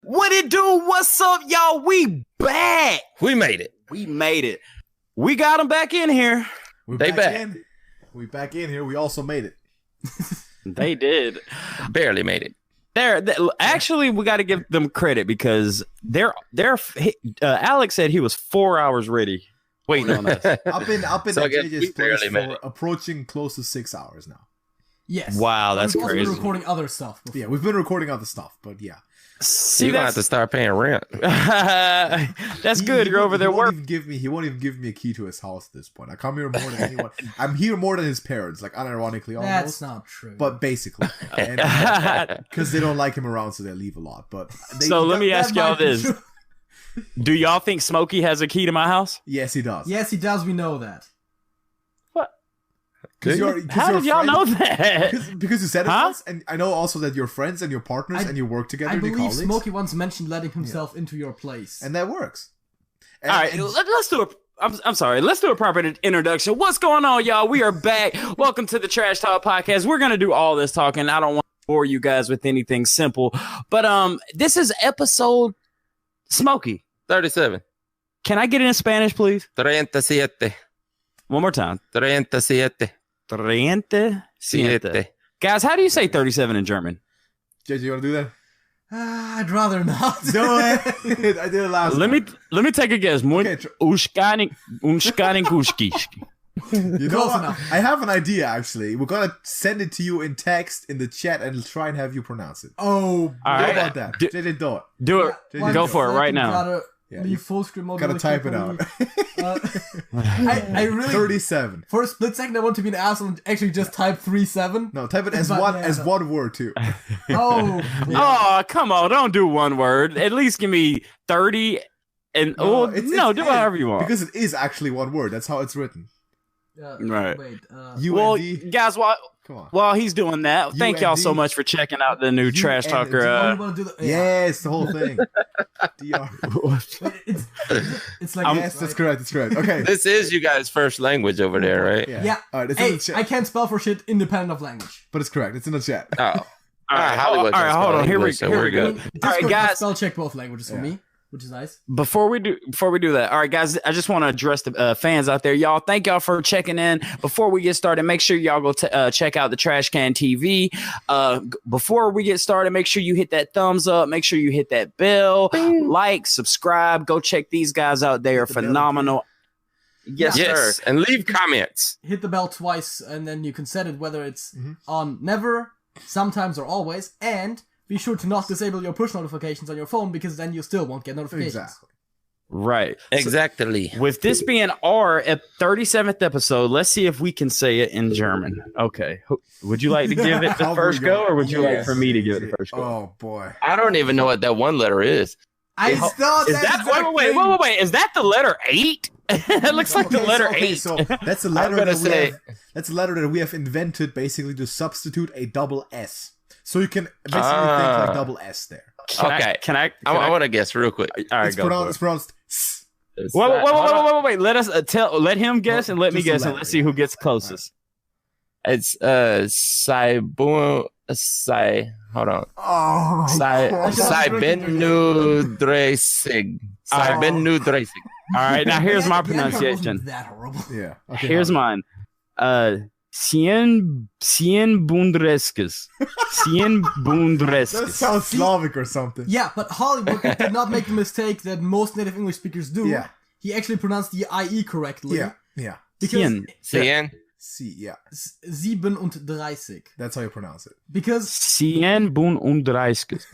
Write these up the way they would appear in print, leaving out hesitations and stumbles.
What it do? What's up, y'all? We back. We made it. We made it. We got them back in here. They back. We back in here. We also made it. They did. Barely made it. Actually, we got to give them credit because Alex said he was 4 hours ready waiting on us. I've been So at JJ's place made for it. approaching close to 6 hours now. Yes. Wow, that's We've also crazy. been recording other stuff before. Yeah, we've been recording other stuff, but yeah. See, You're going to have to start paying rent. That's good. You're over there working. He won't even give me a key to his house at this point. I come here more than anyone. I'm here more than his parents, like unironically almost. That's not true. But basically. Because they don't like him around, so they leave a lot. But Let me ask y'all this. Do y'all think Smokey has a key to my house? Yes, he does. Yes, he does. We know that. How did y'all know that? Because you said it once, and I know also that you're friends and you're partners and you work together. I and believe colleagues. Smokey once mentioned letting himself into your place. And that works. All right, let's do I'm sorry. Let's do a proper introduction. What's going on, y'all? We are back. Welcome to the Trash Talk Podcast. We're going to do all this talking. I don't want to bore you guys with anything simple. But this is episode Smokey. 37. Can I get it in Spanish, please? 37. One more time. 37. 37. Guys, how do you say 37 in German? JJ, you want to do that? I'd rather not. Do it. I did it last Let time. me take a guess. Okay, Ushkaning. You know Close what? enough. I have an idea, actually. We're going to send it to you in text in the chat and try and have you pronounce it. Oh, All How right. about that? JJ, do it. Do it. Yeah, Go for it right now. Gotta Yeah, leave you full screen mode. Gotta type it out. I really 37. for a split second I want to be an asshole and actually just type 37. No, type it as But one yeah, as no. one word, too. Oh, Oh, come on. Don't do one word. At least give me 30 and do it however you want. Because it is actually one word. That's how it's written. Right. Wait. Well, UND. guys, Come on. while he's doing that, thank y'all so UND. much for checking out the new Trash UND. Talker. you want to do the, Yes, the whole thing. DR. Wait, it's like Yes, that's correct. That's correct. Okay. This is you guys' first language over there, right? Yeah. All right, it's in Hey, the chat. I can't spell for shit independent of language. But it's correct. It's in the chat. Oh. All right, Hollywood all right, can hold spell on. Here we English, so we're go. good. Discord All right, can guys. spell check both languages for Yeah. me, which is nice. Before we do that, all right, guys, I just want to address the fans out there, y'all. Thank y'all for checking in. Before we get started, make sure y'all go check out the Trash Can TV. Before we get started, make sure you hit that thumbs up. Make sure you hit that bell, like, subscribe. Go check these guys out. They are the bell, phenomenal. Yes, Yes, sir. and leave comments. Hit the bell twice, and then you can set it whether it's on never, sometimes, or always. And be sure to not disable your push notifications on your phone because then you still won't get notifications. Exactly. Right. Exactly. With this being our 37th episode, let's see if we can say it in German. Okay. Would you like to give it the How first we go, go? or would you like Yes. for me to give it the first go? Oh, boy. I don't even know what that one letter is. I thought Is that wait? Is that the letter 8? It looks like the letter 8. So that's a letter gonna that we say- have. That's a letter that we have invented basically to substitute a double S. So you can basically think like double S there. Can I I want to guess real quick. All right, It's go. pronounced S. Wait. Let him guess and let me Just a guess, and letter, let's see who gets closest. It's hold on. Oh, my God. Saibenudresig. Saibenudresig. All right, now here's my The end part wasn't pronunciation. that horrible. Yeah. Okay, Here's hold mine. Cien Bundreskes. Cien on. That Bundreskes. sounds Slavic or something. Yeah, but Hollywood did not make the mistake that most native English speakers do. Yeah. He actually pronounced the IE correctly. Yeah. Yeah. Because Cien. Cien. C. Yeah. 37. That's how you pronounce it. Because Cien Bundreskes.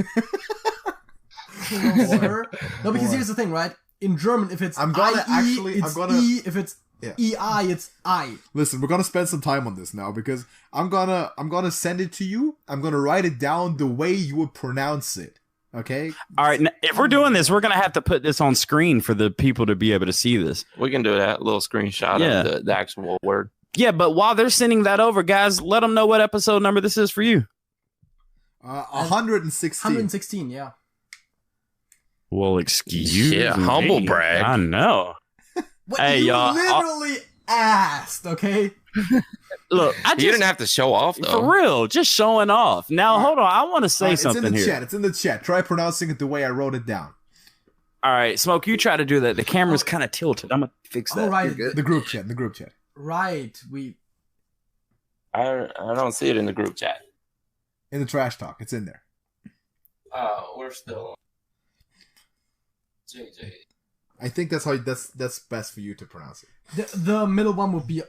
sir, no, because here's the thing, right? In German, if it's I'm gonna IE, actually- it's I'm gonna- E. If it's Yeah. EI, it's I. Listen, we're gonna spend some time on this now because I'm gonna send it to you. I'm gonna write it down the way you would pronounce it. Okay? All right, if we're doing this, we're gonna have to put this on screen for the people to be able to see this. We can do that little screenshot Yeah. of the actual word. Yeah, but while they're sending that over, guys, let them know what episode number this is for you. 116. 116, yeah. Well, excuse Yeah, humble me. brag. I know. What, Hey, you y'all, literally asked, okay? Look, I You just didn't have to show off though. for real, just showing off. Now, hold on, I want to say It's in something the here. chat. It's in the chat. Try pronouncing it the way I wrote it down. All right, Smoke, you try to do that. The camera's kind of tilted. I'm gonna fix that. All right. You're good. The group chat. The group chat. Right. I don't see it in the group chat. In the trash talk. It's in there. Oh, we're still. JJ. I think that's best for you to pronounce it. The middle one would be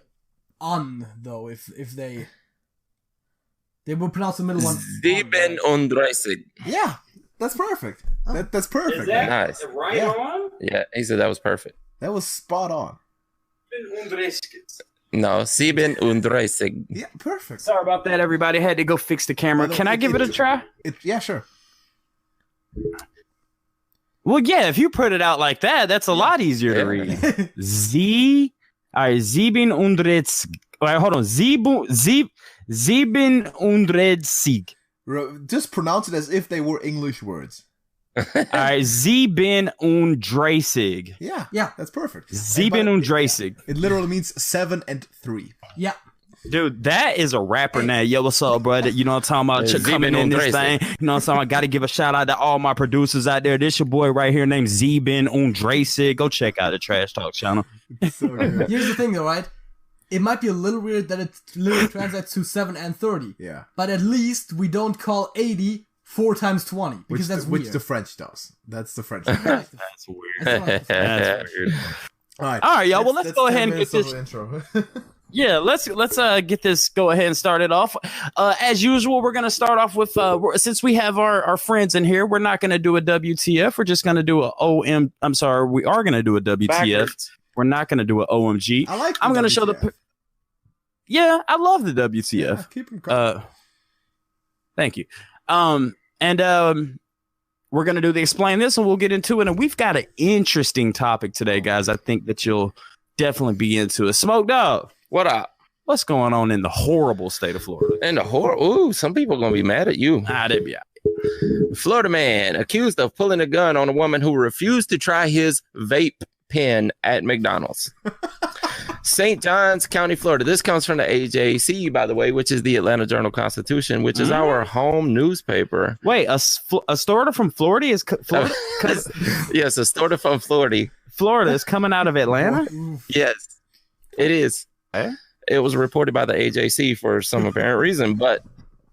on, though, if they would pronounce the middle one. 37. Yeah, that's perfect. That's perfect. Nice. right Yeah. on? Yeah, he said that was perfect. That was spot on. No, 37. Yeah, perfect. Sorry about that, everybody. Had to go fix the camera. No, Can I give it a try? Yeah, sure. Well, yeah, if you put it out like that, that's a lot easier to Yeah. read. All right, 37. All right, hold on. 37. Just pronounce it as if they were English words. All right, 37. Yeah, Yeah. that's perfect. 37. It literally means 7 and 3. Yeah. Dude, that is a rapper now. Yo, what's up, brother? You know what I'm talking about? Coming in this thing. You know what I'm talking about? Got to give a shout out to all my producers out there. This your boy right here named Zeben Undrasig. Go check out the Trash Talk channel. So good. Here's the thing, though, right? It might be a little weird that it literally translates to 7 and 30. Yeah. But at least we don't call 80 4 times 20 because that's weird. Which the French does. That's the French. Right. That's weird. That's not- That's weird. All right. All right, y'all. Well, let's go 10 ahead and get minutes of this. the intro. Yeah, let's get this. Go ahead and start it off. As usual, we're gonna start off with since we have our friends in here, we're not gonna do a WTF. We're just gonna do a OM. I'm sorry, we are gonna do a WTF. Backwards. We're not gonna do a OMG. I like. I'm gonna show the. Yeah, I love the Yeah, WTF. keep them coming. Thank you. We're gonna do the explain this, and we'll get into it. And we've got an interesting topic today, guys. I think that you'll definitely be into it. Smoke Dog. What up? What's going on in the horrible state of Florida? And the horror. Ooh, some people gonna be mad at you. They'd be all Florida man accused of pulling a gun on a woman who refused to try his vape pen at McDonald's. St. Johns County, Florida. This comes from the AJC, by the way, which is the Atlanta Journal-Constitution, which is our home newspaper. Wait, a story from Florida is Florida? Yes, a story from Florida. Florida is coming out of Atlanta? Yes, it is. Eh? It was reported by the AJC for some apparent reason, but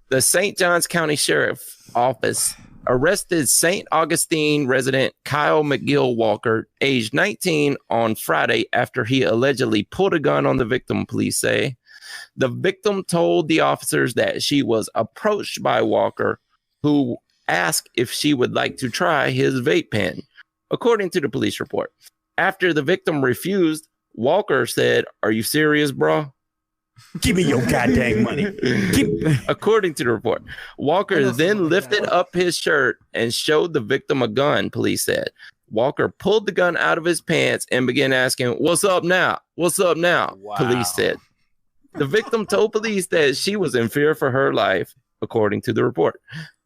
the St. Johns County Sheriff Office arrested St. Augustine resident Kyle McGill Walker, age 19, on Friday after he allegedly pulled a gun on the victim, police say. The victim told the officers that she was approached by Walker, who asked if she would like to try his vape pen, according to the police report. After the victim refused, Walker said, "Are you serious, bro?" Give me your goddamn money. According to the report, Walker then lifted up his shirt and showed the victim a gun, police said. Walker pulled the gun out of his pants and began asking, "What's up now? What's up now?" Wow. Police said. The victim told police that she was in fear for her life, according to the report.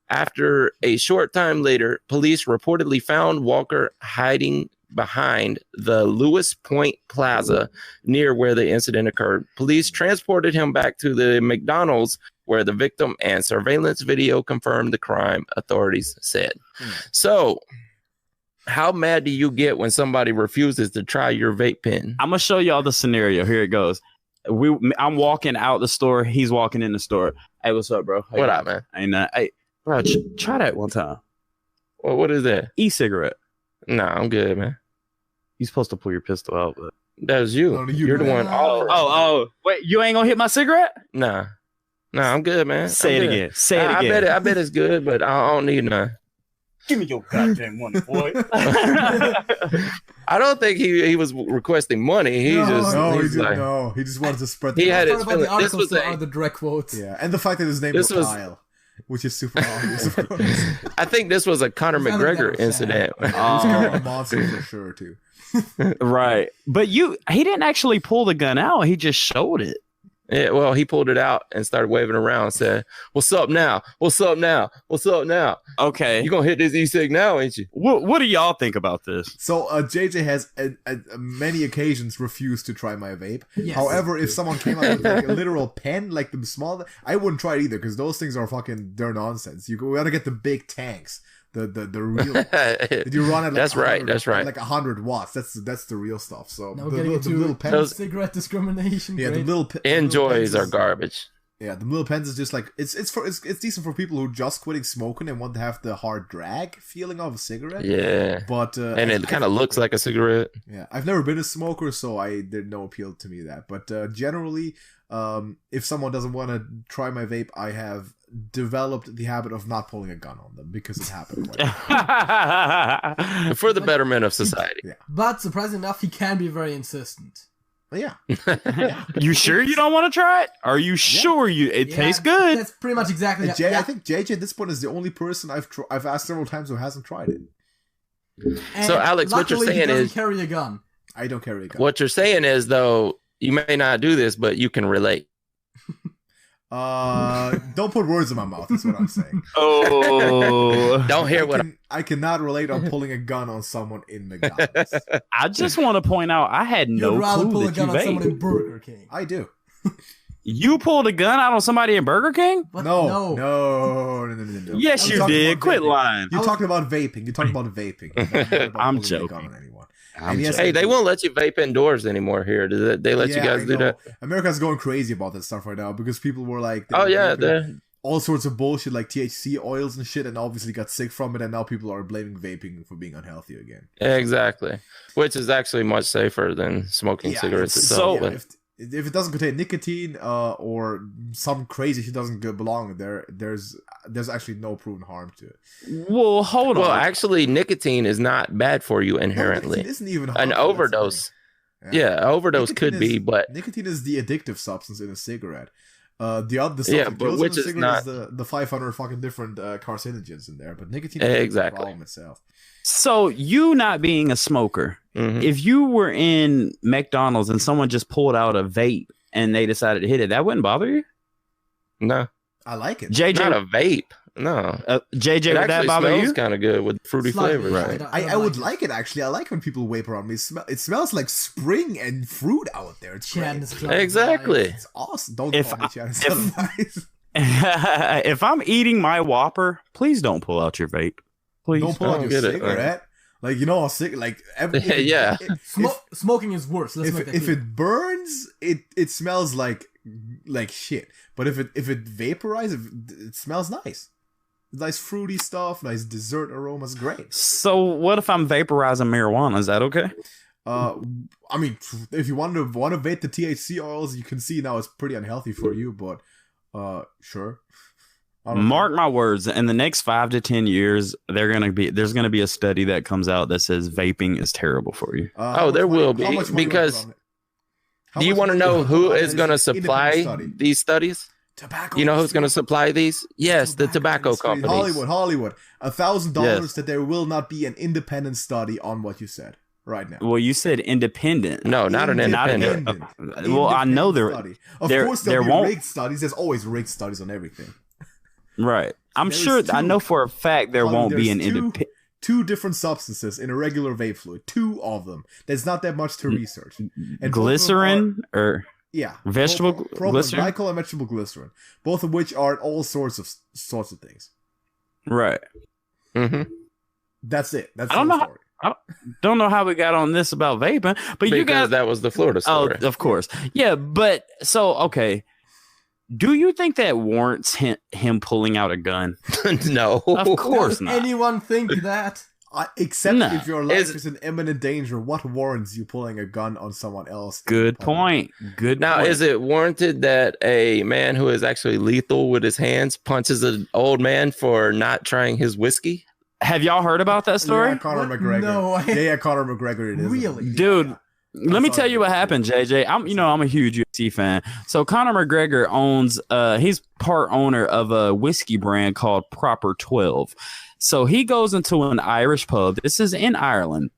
After a short time later, police reportedly found Walker hiding behind the Lewis Point Plaza near where the incident occurred. Police transported him back to the McDonald's where the victim and surveillance video confirmed the crime, authorities said. So, how mad do you get when somebody refuses to try your vape pen? I'm gonna show y'all the scenario. Here it goes. I'm walking out the store. He's walking in the store. Hey, what's up, bro? What up, man? Hey, bro, try that one time. Well, what is that? E-cigarette. Nah, I'm good, man. You're supposed to pull your pistol out, but That was you. No, you, You're the man. one. Oh, oh, wait, you ain't gonna hit my cigarette? nah, I'm good, man. Say I'm it good. again. Say it I again. I bet it's good, but I don't need none. Give me your goddamn money, boy. I don't think he was requesting money. He No, just he he's didn't like, know. He just wanted to spread He the had word. it. Part about the This was articles a- are the direct quotes. Yeah, and the fact that his name This was was- Kyle, which is super obvious, of course. I think this was a Conor Sounded never McGregor sad. incident. He was kind of a monster for sure, too. Right. But he didn't actually pull the gun out. He just showed it. Yeah, well, he pulled it out and started waving around and said, "What's up now? What's up now? What's up now? Okay. You gonna hit this e-cig now, ain't you?" What do y'all think about this? So JJ has many occasions refused to try my vape. Yes. However, if someone came out with like a literal pen, like the small, I wouldn't try it either because those things are they're nonsense. We gotta get the big tanks, the real. Did you run at like That's right. That's right. like 100 watts. That's the real stuff. So Now we're getting into little pens. cigarette discrimination. Yeah, the Great. little Enjoys little are pens garbage. Yeah, the little pens is just like it's decent for people who just quitting smoking and want to have the hard drag feeling of a cigarette. Yeah, But and it kind of looks like a cigarette. yeah, I've never been a smoker, so there's no appeal to me that. But generally, if someone doesn't want to try my vape, I have developed the habit of not pulling a gun on them because it happened. For the betterment of society. Yeah, But surprisingly enough, he can be very insistent. but yeah. You sure you don't want to try it? Are you sure it Yeah, tastes good? That's pretty much exactly. And I think JJ at this point is the only person I've asked several times who hasn't tried it. And So, Alex, what you're luckily, he saying doesn't is- carry a gun. I don't carry a gun. What you're saying is, though, you may not do this, but you can relate. Don't put words in my mouth. That's what I'm saying. Oh, Don't hear what I cannot relate on pulling a gun on someone in McDonald's. I just want to point out I had no You'd rather clue pull a that gun you on someone vape. in Burger King. I do. You pulled a gun out on somebody in Burger King? What? No. Yes, I'm you talking did. about Quit vaping. lying. You're talking about vaping. You're talking about vaping. Not about I'm pulling a gun joking. on anyone. I'm And yes, Hey, they won't let you vape indoors anymore here. Do they let you Yeah, guys I do know. that? America's going crazy about that stuff right now because people were like, Oh, yeah. vaping all sorts of bullshit like THC oils and shit, and obviously got sick from it, and now people are blaming vaping for being unhealthy again. Exactly. Which is actually much safer than smoking cigarettes it's- itself. So- but- if it doesn't contain nicotine or some crazy shit doesn't belong there, there's actually no proven harm to it. Well, hold well, on. actually, nicotine is not bad for you No, inherently. nicotine isn't even An harmful, that's the overdose. thing. Yeah, an overdose Nicotine could be, but nicotine is the addictive substance in a cigarette. The stuff Yeah, that but kills which in a is cigarette not- is the 500 fucking different carcinogens in there, but nicotine Exactly. is the problem itself. So you not being a smoker, mhm. if you were in McDonald's and someone just pulled out a vape and they decided to hit it, that wouldn't bother you? No, I like it. JJ, not a vape. No, JJ, it would that actually bother smells you? kind of good with fruity Slightly, flavors. yeah, I don't would it. like it actually. I like when people vape around me. It smells like spring and fruit out there. It's Chad great. is close. Exactly. It's awesome. Don't If call me I- Chad. It's if- not nice. If I'm eating my Whopper, please don't pull out your vape. Please. Don't pull I out don't your get it, cigarette. Like like Yeah. Smoking is worse. Let's make that If clear. it burns, it smells like shit. But if it vaporizes, it smells nice. Nice fruity stuff, nice dessert aromas, great. So what if I'm vaporizing marijuana? Is that okay? I mean, if you want to vape the THC oils, you can see now it's pretty unhealthy for you. But sure. I don't Mark know. my words. In the next 5 to 10 years, there's gonna be a study that comes out that says vaping is terrible for you. How much there money- will how be, much money you wanna because put on it? How Do you much want to money know you wanna who put on is this going to independent supply study? these studies? Tobacco. You know who's going to industry. supply these? Yes, the tobacco industry. companies. Hollywood. $1,000 Yes. that there will not be an independent study on what you said right now. Well, you said independent. No, not an independent. Well, I know there. Study. Of there- course, there there'll be won't- rigged studies. There's always rigged studies on everything. Right. I'm There's sure. I two- know for a fact there Hollywood, won't be there's an independent. two different substances in a regular vape fluid. 2 of them. There's not that much to research. And both of them Glycerin or Yeah, Vegetable propylene glycerin? glycol and vegetable glycerin, both of which are all sorts of things. right. hmm That's it. That's I don't the know story. Don't know how we got on this about vaping, but you Because guys. that was the Florida Oh, story. of course. Yeah, but so okay. Do you think that warrants him pulling out a gun? No. Of course Does not. anyone think that? Except Nah. if your life Is- is in imminent danger, what warrants you pulling a gun on someone else? in Good public? point. Good Now, point. is it warranted that a man who is actually lethal with his hands punches an old man for not trying his whiskey? Have y'all heard about that story? Yeah, Conor What? McGregor. No. Yeah, Conor McGregor. It is. Really? Dude, let me saw tell it. you what happened, JJ. I'm a huge UFC fan. So Conor McGregor owns he's part owner of a whiskey brand called Proper 12. So he goes into an Irish pub. This is in Ireland.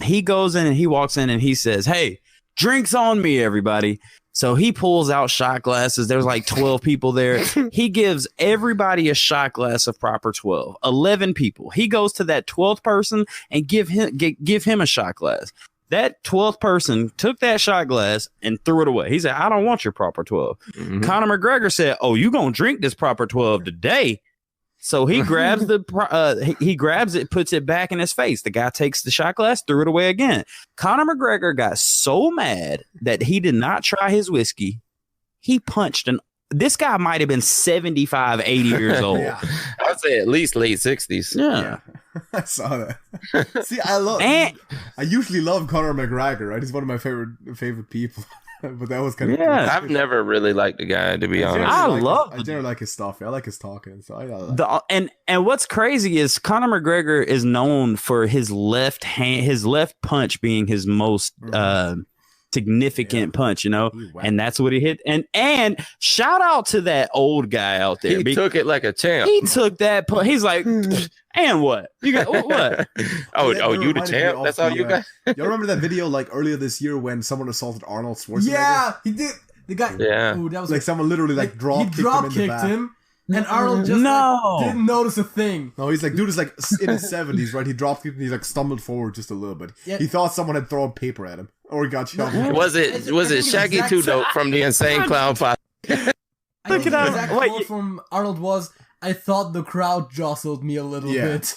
He goes in and he walks in and he says, "Hey, drinks on me, everybody." So he pulls out shot glasses. There's like 12 people there. He gives everybody a shot glass of proper 12. 11 people. He goes to that 12th person and give him a shot glass. That 12th person took that shot glass and threw it away. He said, I don't want your proper 12. Mm-hmm. Conor McGregor said, oh, you going to drink this proper 12 today. So he grabs he grabs it, puts it back in his face. The guy takes the shot glass, threw it away again. Conor McGregor got so mad that he did not try his whiskey. He punched this guy might have been 75, 80 years old. Yeah. I'd say at least late 60s. Yeah. I saw that. See, I usually love Conor McGregor, right? He's one of my favorite people. But that was kind of I've never really liked the guy, to be honest. I generally like his stuff. I like his talking. So and what's crazy is Conor McGregor is known for his left punch being his most significant punch, and that's what he hit. And shout out to that old guy out there. He took it like a champ. He took that punch. He's like, and what? You got what? You the champ? That's all you got? You remember that video like earlier this year when someone assaulted Arnold Schwarzenegger? Yeah, he did. The guy. Yeah. Ooh, that was like someone literally like drop kicked him. And Arnold just didn't notice a thing. No, he's like, dude is like in his 70s, right? He dropped kicked and he's like stumbled forward just a little bit. Yeah. He thought someone had thrown paper at him or he got shot. Was it Shaggy Two Dope from the Insane Clown Posse? Look at that. The exact quote from Arnold was, I thought the crowd jostled me a little bit.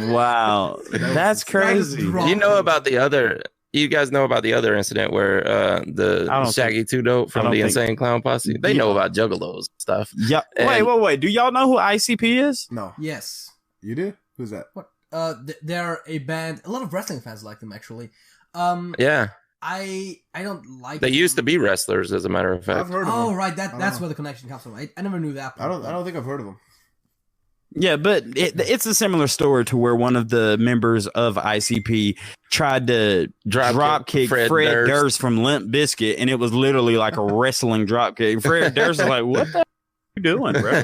Wow. That's crazy. You guys know about the other incident where the Shaggy Two Dope from the Insane Clown Posse? They know about juggalos and stuff. Yeah. Wait. Do y'all know who ICP is? No. Yes. You do? Who's that? What? They're a band. A lot of wrestling fans like them, actually. Yeah. I don't like. They used to be wrestlers, as a matter of fact. I've heard of them. Oh, right. That's where the connection comes from. I never knew that part. I don't think I've heard of them. Yeah, but it's a similar story to where one of the members of ICP tried to drop kick Fred Durst from Limp Bizkit, and it was literally like a wrestling drop kick. Fred Durst was like, "What the you doing, bro?"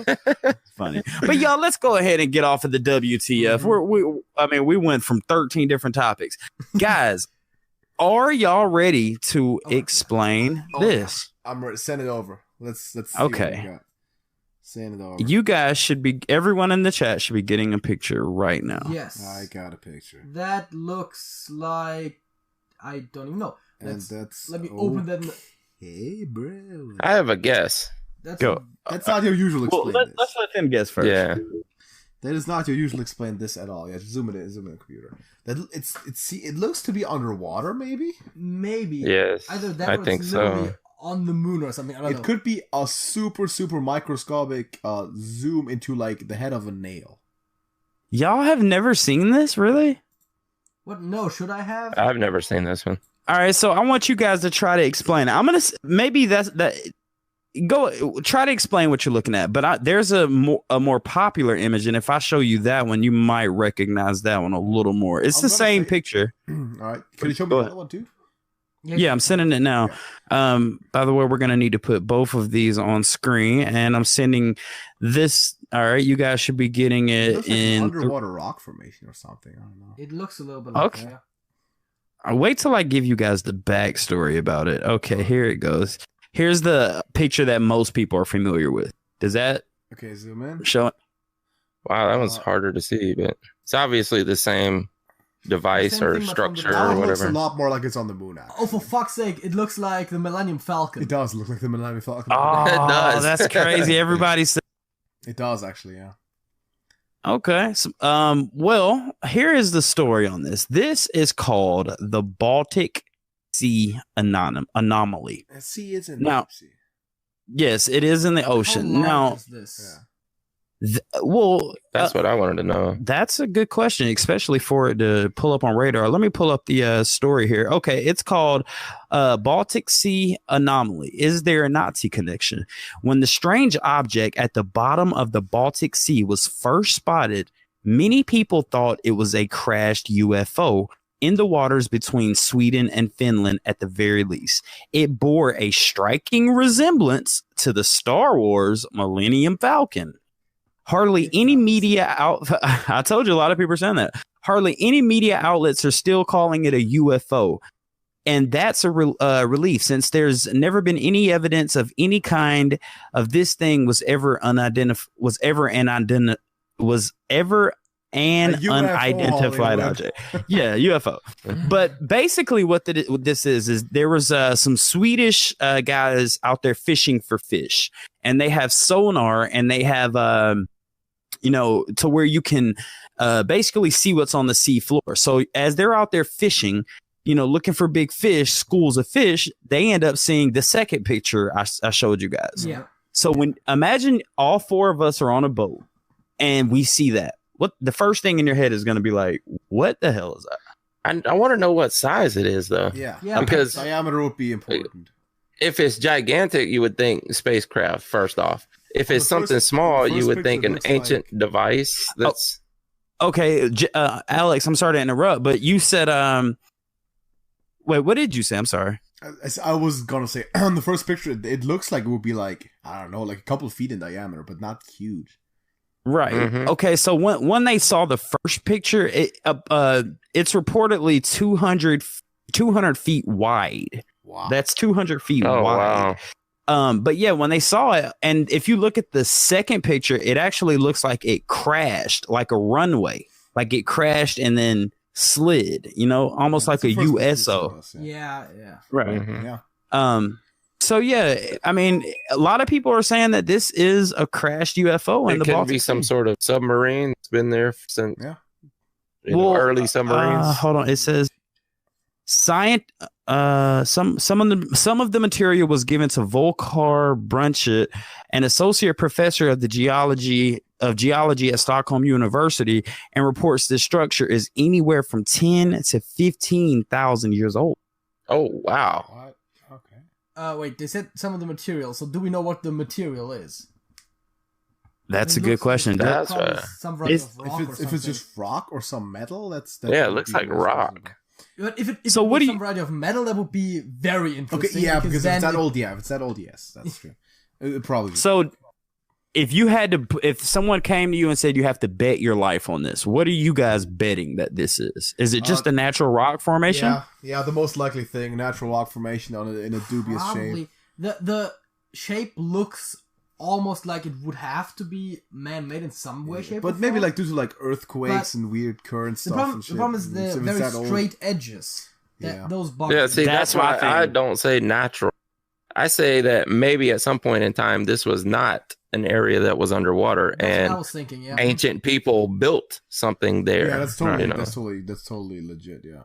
Funny, but y'all, let's go ahead and get off of the WTF. We went from 13 different topics, guys. Are y'all ready to explain this? I'm ready. Send it over. Let's see okay. Send it over. You guys should be. Everyone in the chat should be getting a picture right now. Yes, I got a picture. That looks like I don't even know. Let me open that. Hey, bro. I have a guess. Go. That's not your usual explain. Let's let him guess first. Yeah. That is not your usual explain this at all. Yeah, zoom it in the computer. It looks to be underwater, maybe. Maybe. Yes. Either that I or think it's so. On the moon or something. I don't know. It could be a super microscopic zoom into like the head of a nail. Y'all have never seen this, really? What? No, should I have? I've never seen this one. All right, so I want you guys to try to explain it. I'm gonna maybe that. Go try to explain what you're looking at, but there's a more popular image, and if I show you that one, you might recognize that one a little more. It's the same picture. All right, can you show me that one too? Yeah, I'm sending it now. By the way, we're gonna need to put both of these on screen, and I'm sending this. All right, you guys should be getting it in underwater rock formation or something. I don't know. It looks a little bit like that. I'll wait till I give you guys the backstory about it. Okay, here it goes. Here's the picture that most people are familiar with. Does that zoom in? Show it. Wow, that one's harder to see, but it's obviously the same device or structure or whatever. It looks a lot more like it's on the moon. Actually. Oh, for fuck's sake! It looks like the Millennium Falcon. It does look like the Millennium Falcon. Oh, it does. That's crazy. Everybody said it does actually. Yeah. Okay. So, well, here is the story on this. This is called the Baltic Sea anomaly. Sea is in the sea. Yes, it is in the ocean. How large is this? That's what I wanted to know. That's a good question, especially for it to pull up on radar. Let me pull up the story here. Okay, it's called Baltic Sea Anomaly. Is there a Nazi connection? When the strange object at the bottom of the Baltic Sea was first spotted, many people thought it was a crashed UFO in the waters between Sweden and Finland at the very least. It bore a striking resemblance to the Star Wars Millennium Falcon. Hardly any media I told you a lot of people are saying that. Hardly any media outlets are still calling it a UFO. And that's a relief, since there's never been any evidence of any kind of this thing was ever an unidentified object. Yeah, UFO. But basically what this is there was some Swedish guys out there fishing for fish, and they have sonar, and they have to where you can basically see what's on the sea floor. So as they're out there fishing, looking for big fish, schools of fish, they end up seeing the second picture I showed you guys. Yeah. So imagine all four of us are on a boat and we see that. What the first thing in your head is going to be like, what the hell is that? I want to know what size it is, though. Yeah. Because diameter would be important. If it's gigantic, you would think spacecraft, first off. If it's something small, you would think an ancient device. That's okay. Alex, I'm sorry to interrupt, but you said, wait, what did you say? I'm sorry. I was going to say, on the first picture, it looks like it would be like, I don't know, like a couple of feet in diameter, but not huge. Right. Mm-hmm. Okay. So when they saw the first picture, it's reportedly 200 feet wide. Wow. That's 200 feet wide. Wow. But yeah, when they saw it, and if you look at the second picture, it actually looks like it crashed, like a runway, like it crashed and then slid, almost like a USO. Yeah. Right. Mm-hmm. Yeah. So yeah, I mean, a lot of people are saying that this is a crashed UFO in the Baltic. It could be some sort of submarine. It's been there since early submarines. Hold on, it says science. Some of the material was given to Volkar Brunchet, an associate professor of geology at Stockholm University, and reports this structure is anywhere from 10 to 15,000 years old. Oh wow. What? Okay. Wait, they said some of the material. So do we know what the material is? That's a good question. That's right. Some variety of rock If it's just rock or some metal, that's it looks like rock. But if it so was some variety of metal, that would be very interesting. Okay, yeah, because if it's that old, if it's that old, yes, that's true. It probably. So if someone came to you and said you have to bet your life on this, what are you guys betting that this is? Is it just a natural rock formation? Yeah, the most likely thing, natural rock formation in a dubious shape. The shape looks almost like it would have to be man-made in some way, shape, but or maybe form. like due to like earthquakes and weird current stuff. The problem is the very straight edges. Those bugs. Yeah, see, that's why I don't say natural. I say that maybe at some point in time this was not an area that was underwater, That's what I was thinking. Yeah, ancient people built something there. Yeah, that's totally legit. Yeah.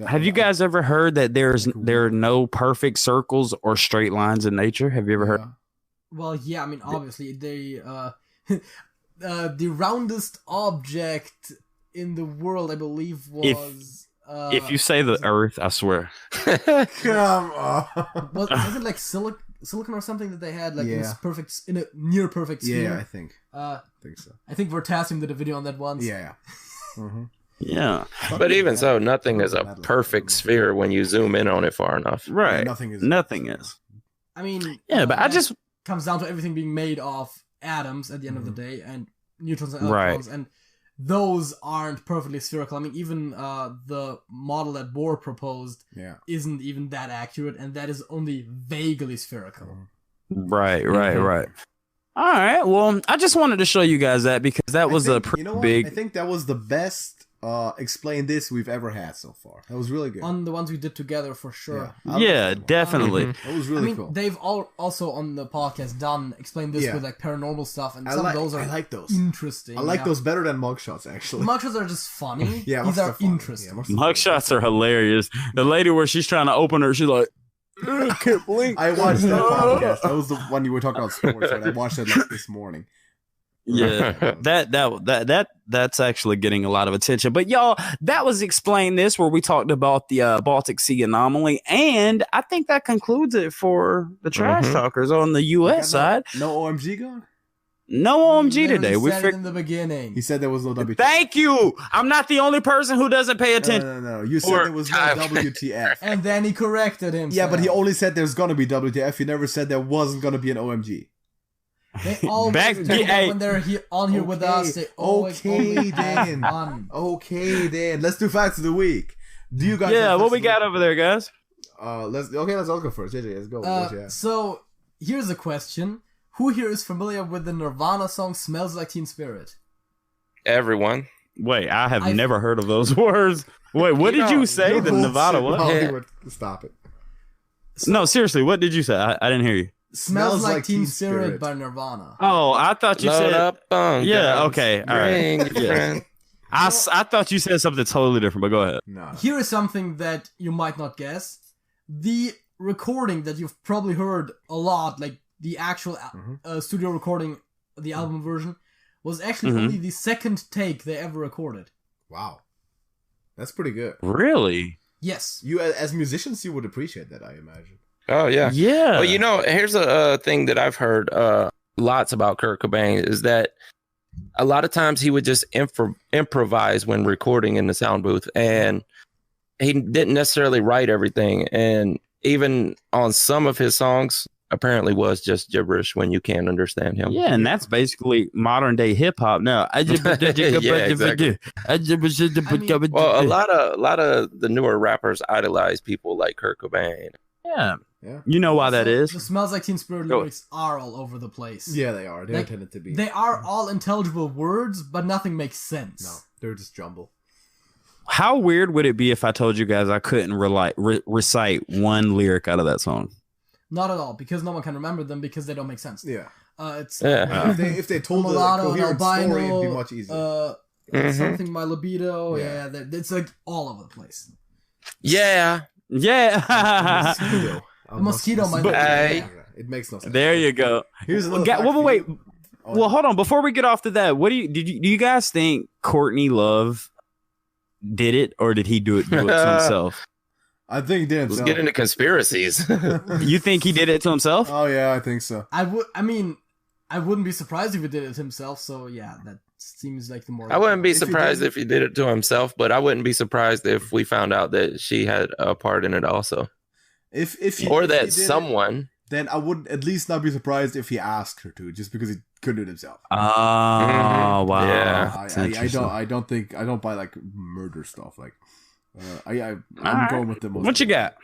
Have you guys ever heard that there are no perfect circles or straight lines in nature? Have you ever heard? Well, yeah. I mean, obviously, the roundest object in the world, I believe, was. If you say the Earth, I swear. Come on. Was it like silicon or something that they had like in a near perfect sphere? Yeah, I think so. I think we're tasking the video on that once. Yeah. Mm-hmm. Yeah. But even so, nothing is a perfect sphere when you zoom in on it far enough. Right. Yeah, nothing is. I mean, but I just comes down to everything being made of atoms at the end of the day, and neutrons and electrons, and those aren't perfectly spherical. I mean, even the model that Bohr proposed isn't even that accurate, and that is only vaguely spherical. Right. All right. Well, I just wanted to show you guys that because that was a pretty big. I think that was the best explain this we've ever had so far. That was really good. On the ones we did together, for sure. Yeah, definitely. That was really cool. They've also on the podcast explained this with like paranormal stuff, and some of those are I like those. interesting. I like those better than mugshots, actually. Mugshots are just funny. These are funny. interesting. Mugshots are hilarious. The lady where she's trying to open her, she's like, I can't blink. I watched that podcast. That was the one you were talking about sports, right? I watched it like this morning. Yeah, that's actually getting a lot of attention. But y'all, that was Explain This, where we talked about the Baltic Sea anomaly, and I think that concludes it for the trash talkers on the U.S. side. No OMG going? No OMG today. We said it in the beginning. He said there was no WTF. Thank you. I'm not the only person who doesn't pay attention. No. You said there was no WTF. And then he corrected himself. Yeah, but he only said there's gonna be WTF. He never said there wasn't gonna be an OMG. They always when they're on here with us. They always Okay, Dan. Okay, Dan. Let's do facts of the week. Do you guys? Yeah, what we got over there, guys? Let's all go first. JJ, let's go. Yeah. So here's a question: who here is familiar with the Nirvana song "Smells Like Teen Spirit"? Everyone. Wait, I have never heard of those words. Wait, what did you say? The Nevada what? Hollywood. Stop it. No, seriously, what did you say? I didn't hear you. Smells Like Teen Spirit by Nirvana. Oh, I thought you said. Up on Yeah. guns, Okay. All right. yeah. I thought you said something totally different, but go ahead. No. Here is something that you might not guess. The recording that you've probably heard a lot, like the actual studio recording, the album version, was actually only the second take they ever recorded. Wow. That's pretty good. Really? Yes. You, as musicians, you would appreciate that, I imagine. Oh yeah. Yeah. Well, here's a thing that I've heard lots about Kurt Cobain is that a lot of times he would just improvise when recording in the sound booth, and he didn't necessarily write everything. And even on some of his songs, apparently was just gibberish when you can't understand him. Yeah, and that's basically modern day hip hop now. Exactly. Well, a lot of the newer rappers idolize people like Kurt Cobain. Yeah. You know why that is? The Smells Like Teen Spirit lyrics are all over the place. Yeah, they are. They're intended to be. They are all intelligible words, but nothing makes sense. No, they're just jumble. How weird would it be if I told you guys I couldn't recite one lyric out of that song? Not at all, because no one can remember them because they don't make sense. Yeah. If they told a coherent story, it'd be much easier. Something my libido. Yeah, it's like all over the place. Yeah. A mosquito might. It makes no sense. There you go. Here's another. Wait. Well, hold on. Before we get off to that, do you guys think Courtney Love did it, or did he do it to himself? I think he did. Let's get into conspiracies. You think he did it to himself? Oh yeah, I think so. I wouldn't be surprised if he did it himself. So yeah, that seems like the more. I wouldn't be surprised if he did it to himself, but I wouldn't be surprised if we found out that she had a part in it also. Someone. Then I would at least not be surprised if he asked her to, just because he couldn't do it himself. Oh wow! Yeah, I don't buy like murder stuff. Like, I'm going with the most. What you got?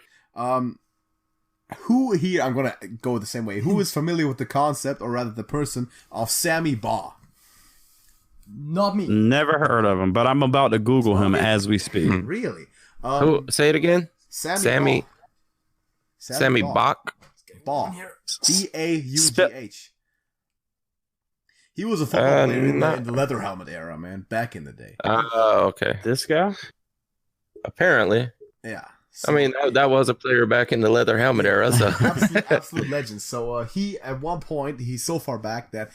Who here? I'm gonna go the same way. Who is familiar with the concept, or rather, the person of Sammy Baugh? Not me. Never heard of him, but I'm about to Google him as we speak. Really? Who? Say it again. Sammy Bach. Baugh. B-A-U-G-H. He was a football player in the leather helmet era, man. Back in the day. Oh, okay. This guy? Apparently. Yeah. So, I mean, that was a player back in the leather helmet era. So absolute legend. So he, at one point, he's so far back that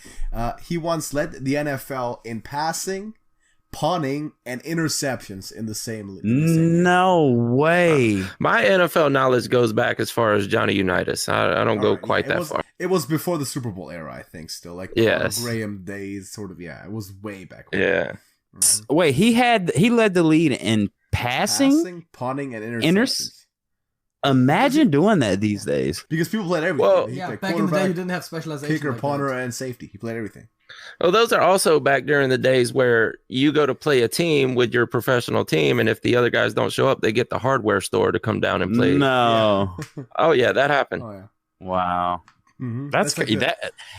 he once led the NFL in passing, punting, and interceptions in the same league. No way. My NFL knowledge goes back as far as Johnny Unitas. I don't go quite that far. It was before the Super Bowl era, I think. Still, like Graham days, sort of. Yeah, it was way back. Yeah. Wait, he led the lead in passing, punting, and interceptions. Imagine doing that these days. Because people played everything. Well, back in the day, you didn't have specialization. Kicker, punter, and safety. He played everything. Well, those are also back during the days where you go to play a team with your professional team, and if the other guys don't show up, they get the hardware store to come down and play. No. Yeah. Oh yeah, that happened. Oh yeah. Wow. Mm-hmm. That's crazy.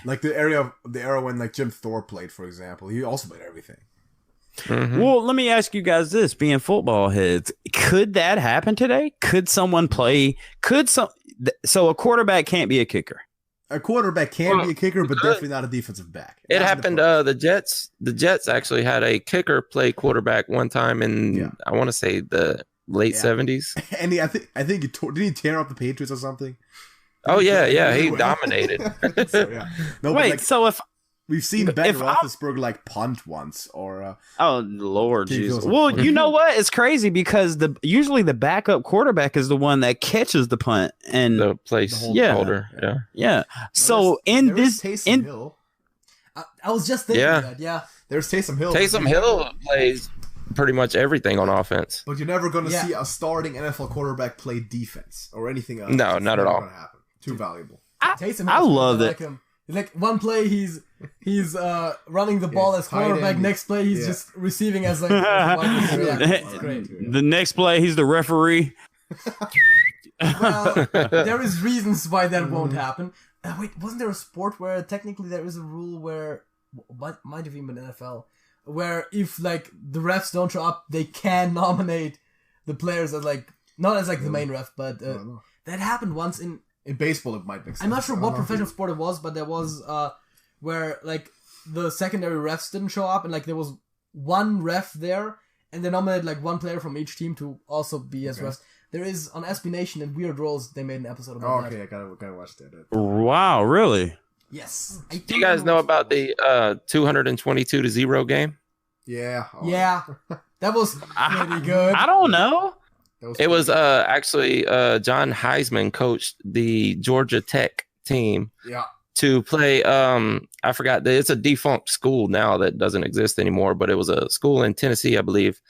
Like the era when like Jim Thorpe played, for example. He also played everything. Mm-hmm. Well, let me ask you guys this: being football heads, could that happen today? Could someone play? So a quarterback can't be a kicker. A quarterback can be a kicker, but definitely not a defensive back. It happened. The Jets actually had a kicker play quarterback one time in I want to say the late 70s. And I think did he tear up the Patriots or something? Oh yeah, he dominated. No, wait, so if we've seen Ben Roethlisberger like punt once, or oh Lord Jesus. Well, you know what? It's crazy because usually the backup quarterback is the one that catches the punt and the place holder. Yeah. So Taysom Hill. I was just thinking that. Yeah. There's Taysom Hill. Taysom Hill plays pretty much everything on offense. But you're never going to see a starting NFL quarterback play defense or anything else. No, not at all. Too valuable. Taysom I love that. Like one play he's he's running the ball as quarterback. Next play, he's just receiving as like that's great. The next play, he's the referee. Well, there is reasons why that won't happen. Wait, wasn't there a sport where technically there is a rule where, might have even been NFL, where if like the refs don't show up, they can nominate the players as like not as like the main ref, but that happened once in baseball. It might make sense. I'm not sure what professional sport it was, but there was where like the secondary refs didn't show up, and like there was one ref there, and they nominated like one player from each team to also be as refs. There is on SB Nation and Weird Roles. They made an episode about that. Okay, I gotta watch that. Wow, really? Yes. Do you guys know about the 222-0 game? Yeah. Yeah. That was pretty good. I don't know. It was actually John Heisman coached the Georgia Tech team. Yeah. To play, I forgot. It's a defunct school now that doesn't exist anymore, but it was a school in Tennessee, I believe,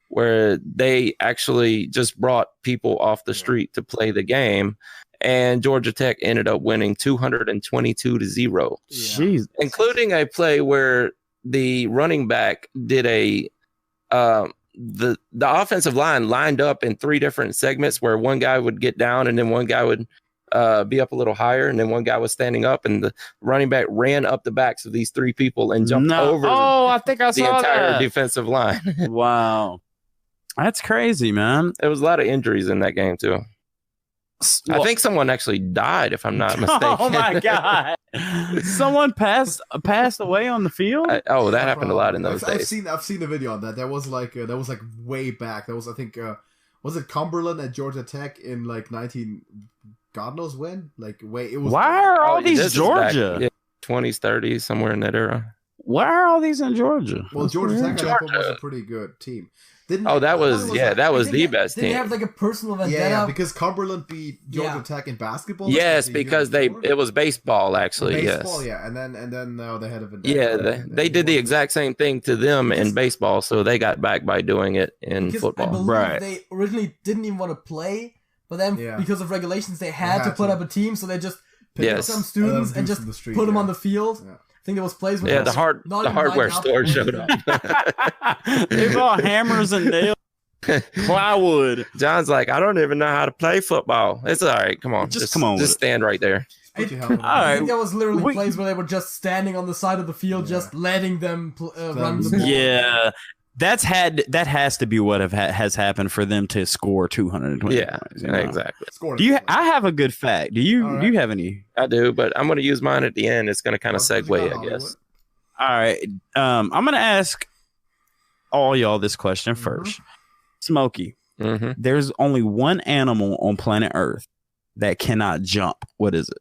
where they actually just brought people off the street to play the game, and Georgia Tech ended up winning 222-0. Jeez. Including a play where the running back did the offensive line lined up in 3 different segments where one guy would get down and then one guy would be up a little higher, and then one guy was standing up, and the running back ran up the backs of these 3 people and jumped over I think I the saw entire that. defensive line. Wow. That's crazy, man. There was a lot of injuries in that game too. I think someone actually died, if I'm not mistaken. Oh my god! Someone passed away on the field. That happened a lot in those days. I've seen the video on that. That was like way back. That was, I think, was it Cumberland at Georgia Tech in like 19 God knows when? Like it was. Why are all these Georgia? 20s, 30s, somewhere in that era. Why are all these in Georgia? Well, Georgia Tech was a pretty good team. That was the best team. Did they have like a personal vendetta? Yeah, because Cumberland beat Georgia Tech in basketball. Yes, because it was baseball actually. Baseball, yes. Yeah, and then they had a vendetta. Yeah, they did the exact same thing to them in baseball, so they got back by doing it in football. I believe they originally didn't even want to play, but then because of regulations, they had to put up a team, so they just picked up some students and just put them on the field. Yeah. I think there was plays where the hardware store showed up. They bought hammers and nails, plywood. John's like, I don't even know how to play football. It's all right. Come on, just stand right there. I think there was literally plays where they were just standing on the side of the field, just letting them run the ball. Yeah. That has to be what has happened for them to score 220. Yeah, exactly. I have a good fact. Do you have any? I do, but I'm going to use mine at the end. It's going to kind of segue, I guess. All right. I'm going to ask all y'all this question first. Smokey, there's only one animal on planet Earth that cannot jump. What is it?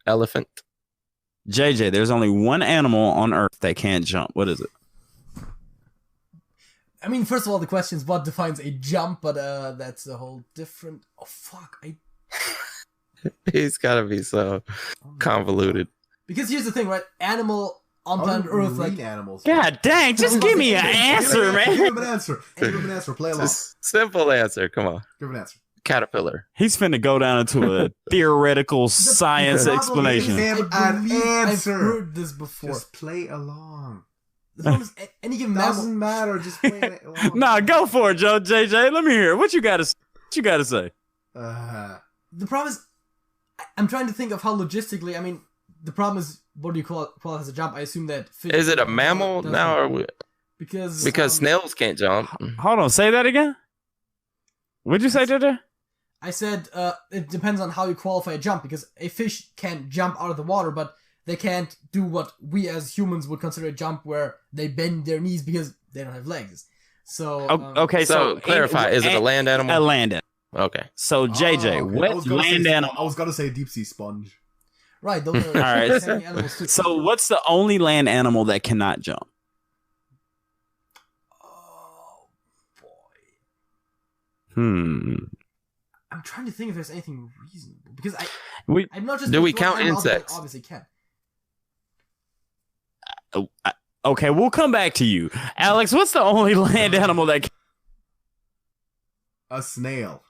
Elephant. JJ, there's only one animal on Earth that can't jump. What is it? I mean, first of all, the question is what defines a jump, but that's a whole different. Oh fuck! He's gotta be so convoluted. Because here's the thing, right? Animal on planet Earth, like animals. God dang! Just give me an answer, man. Give him an answer. Play along. Simple answer. Come on. Give an answer. Caterpillar. He's finna go down into a theoretical science explanation. Give an answer. I've heard this before. Just play along. The problem is, any given mammal doesn't matter. Just play it along. Nah, go for it, Joe. JJ, let me hear it. What you gotta say? The problem is, I'm trying to think of how logistically. I mean, the problem is, what do you call it as a jump? I assume that is it a mammal now, or because snails can't jump? Hold on, say that again. What'd you say, JJ? I said it depends on how you qualify a jump, because a fish can jump out of the water, but they can't do what we as humans would consider a jump, where they bend their knees because they don't have legs. So okay, so clarify: is it a land animal? A land animal. Okay. So JJ, what land animal? I was gonna say deep sea sponge. Right. Those are all right. animals too. So what's the only land animal that cannot jump? Oh boy. I'm trying to think if there's anything reasonable, because I'm not just. Do we count insects? Obviously can. Okay, we'll come back to you, Alex. What's the only land animal that? A snail.